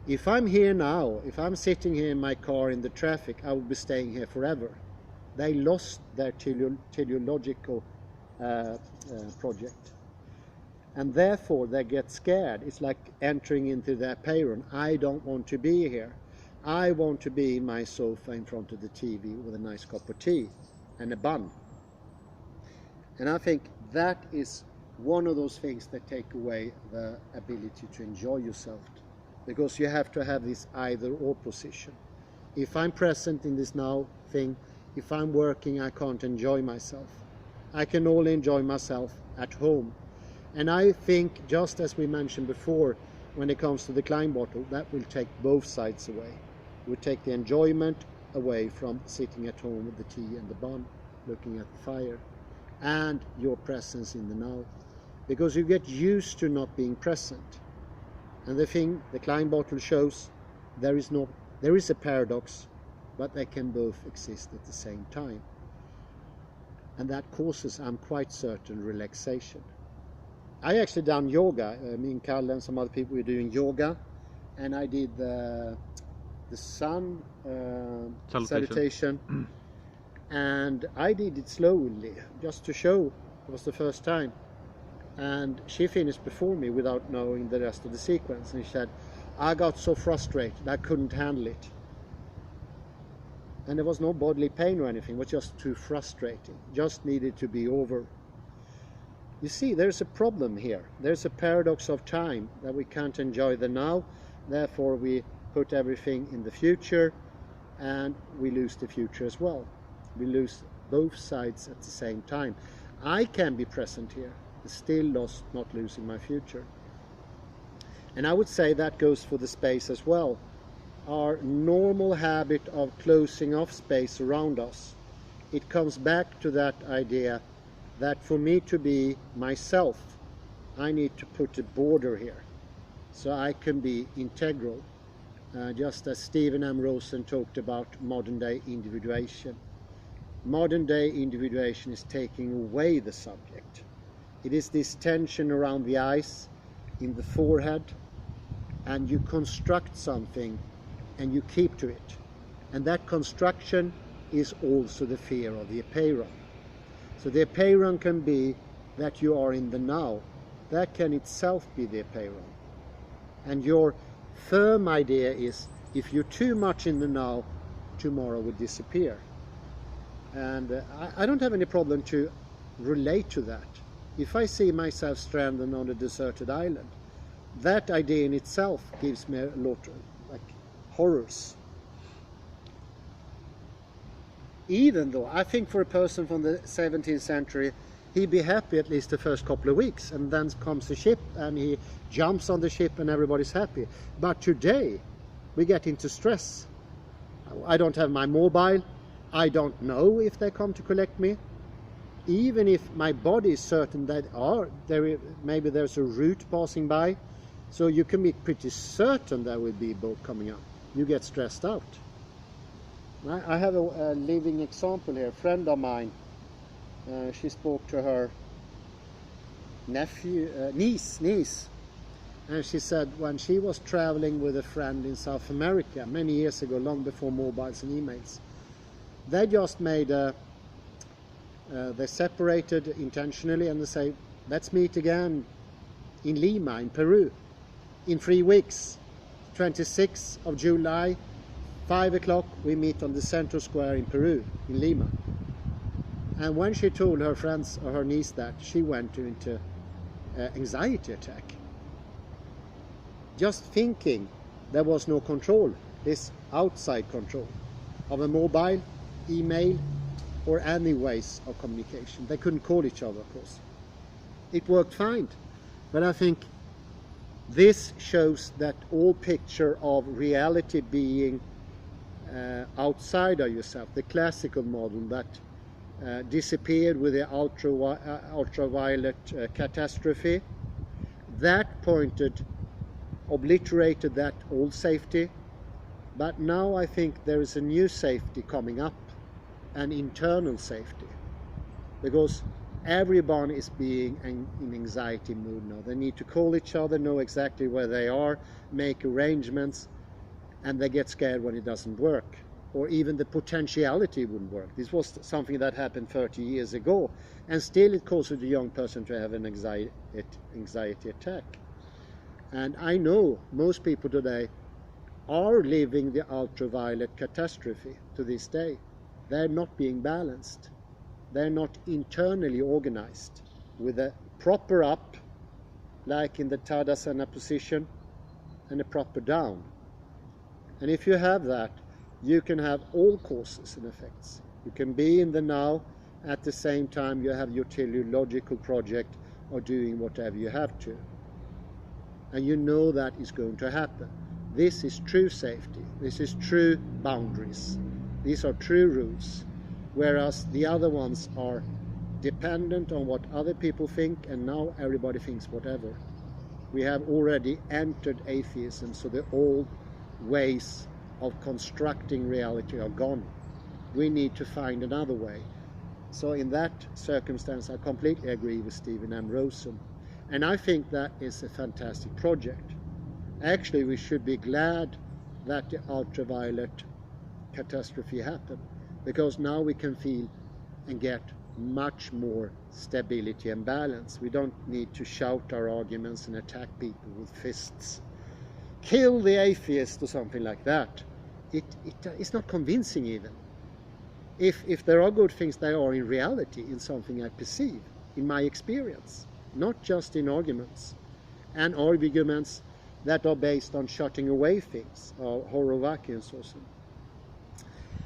if I'm here now, if I'm sitting here in my car in the traffic, I will be staying here forever. They lost their teleological project. And therefore they get scared. It's like entering into their payron. I don't want to be here. I want to be in my sofa in front of the TV with a nice cup of tea and a bun. And I think that is one of those things that take away the ability to enjoy yourself. Because you have to have this either-or position. If I'm present in this now thing, if I'm working, I can't enjoy myself. I can only enjoy myself at home. And I think, just as we mentioned before, when it comes to the Klein bottle, that will take both sides away. It will take the enjoyment away from sitting at home with the tea and the bun, looking at the fire, and your presence in the now. Because you get used to not being present. And the thing the Klein bottle shows, there is a paradox, but they can both exist at the same time. And that causes, I'm quite certain, relaxation. I actually done yoga. Me and Kalle and some other people were doing yoga, and I did the sun salutation, and I did it slowly just to show it was the first time. And she finished before me without knowing the rest of the sequence, and she said, I got so frustrated I couldn't handle it. And there was no bodily pain or anything, it was just too frustrating, just needed to be over. You see, there's a problem here. There's a paradox of time, that we can't enjoy the now, therefore we put everything in the future, and we lose the future as well. We lose both sides at the same time. I can be present here, still not losing my future. And I would say that goes for the space as well. Our normal habit of closing off space around us, it comes back to that idea that for me to be myself, I need to put a border here so I can be integral, just as Stephen M. Rosen talked about modern day individuation. Modern day individuation is taking away the subject. It is this tension around the eyes, in the forehead, and you construct something and you keep to it. And that construction is also the fear of the apeiron. So the apeiron can be that you are in the now. That can itself be the apeiron. And your firm idea is, if you're too much in the now, tomorrow will disappear. And I don't have any problem to relate to that. If I see myself stranded on a deserted island, that idea in itself gives me a lot of horrors. Even though I think for a person from the 17th century, he'd be happy at least the first couple of weeks, and then comes the ship and he jumps on the ship and everybody's happy. But today we get into stress. I don't have my mobile. I don't know if they come to collect me. Even if my body is certain that maybe there's a route passing by, so you can be pretty certain there will be a boat coming up. You get stressed out. I have a living example here. A friend of mine, she spoke to her niece, and she said when she was traveling with a friend in South America many years ago, long before mobiles and emails, they just made they separated intentionally and they say, let's meet again in Lima, in Peru, in 3 weeks, 26th of July, 5 o'clock, we meet on the Central Square in Peru, in Lima. And when she told her friends or her niece that, she went into anxiety attack. Just thinking there was no control, this outside control of a mobile, email, or any ways of communication. They couldn't call each other, of course. It worked fine, but I think this shows that all picture of reality being outside of yourself, the classical model that disappeared with the ultraviolet catastrophe, that obliterated that old safety. But now I think there is a new safety coming up, an internal safety, because everyone is being in anxiety mood now. They need to call each other, know exactly where they are, make arrangements, and they get scared when it doesn't work, or even the potentiality wouldn't work. This was something that happened 30 years ago, and still it causes a young person to have an anxiety attack. And I know most people today are living the ultraviolet catastrophe to this day. They're not being balanced. They're not internally organized with a proper up, like in the Tadasana position, and a proper down. And if you have that, you can have all causes and effects. You can be in the now, at the same time you have your teleological project or doing whatever you have to. And you know that is going to happen. This is true safety. This is true boundaries. These are true rules. Whereas the other ones are dependent on what other people think, and now everybody thinks whatever. We have already entered atheism, so the old ways of constructing reality are gone. We need to find another way. So in that circumstance, I completely agree with Stephen M. Rosen. And I think that is a fantastic project. Actually, we should be glad that the ultraviolet catastrophe happened, because now we can feel and get much more stability and balance. We don't need to shout our arguments and attack people with fists. Kill the atheist or something like that. It's not convincing even. If there are good things, they are in reality, in something I perceive, in my experience, not just in arguments. And arguments that are based on shutting away things, or horror vacuums or something.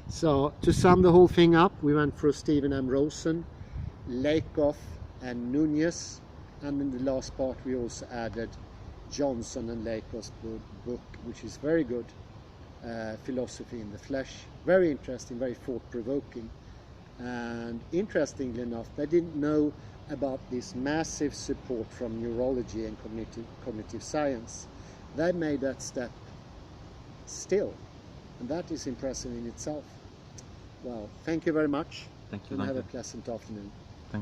So to sum the whole thing up, we went through Stephen M. Rosen, Lakoff and Nuñez, and in the last part we also added Johnson and Lakoff's book, which is very good, Philosophy in the Flesh. Very interesting, very thought-provoking. And interestingly enough, they didn't know about this massive support from neurology and cognitive science. They made that step still, and that is impressive in itself. Well, thank you very much. Thank you. And have a pleasant afternoon.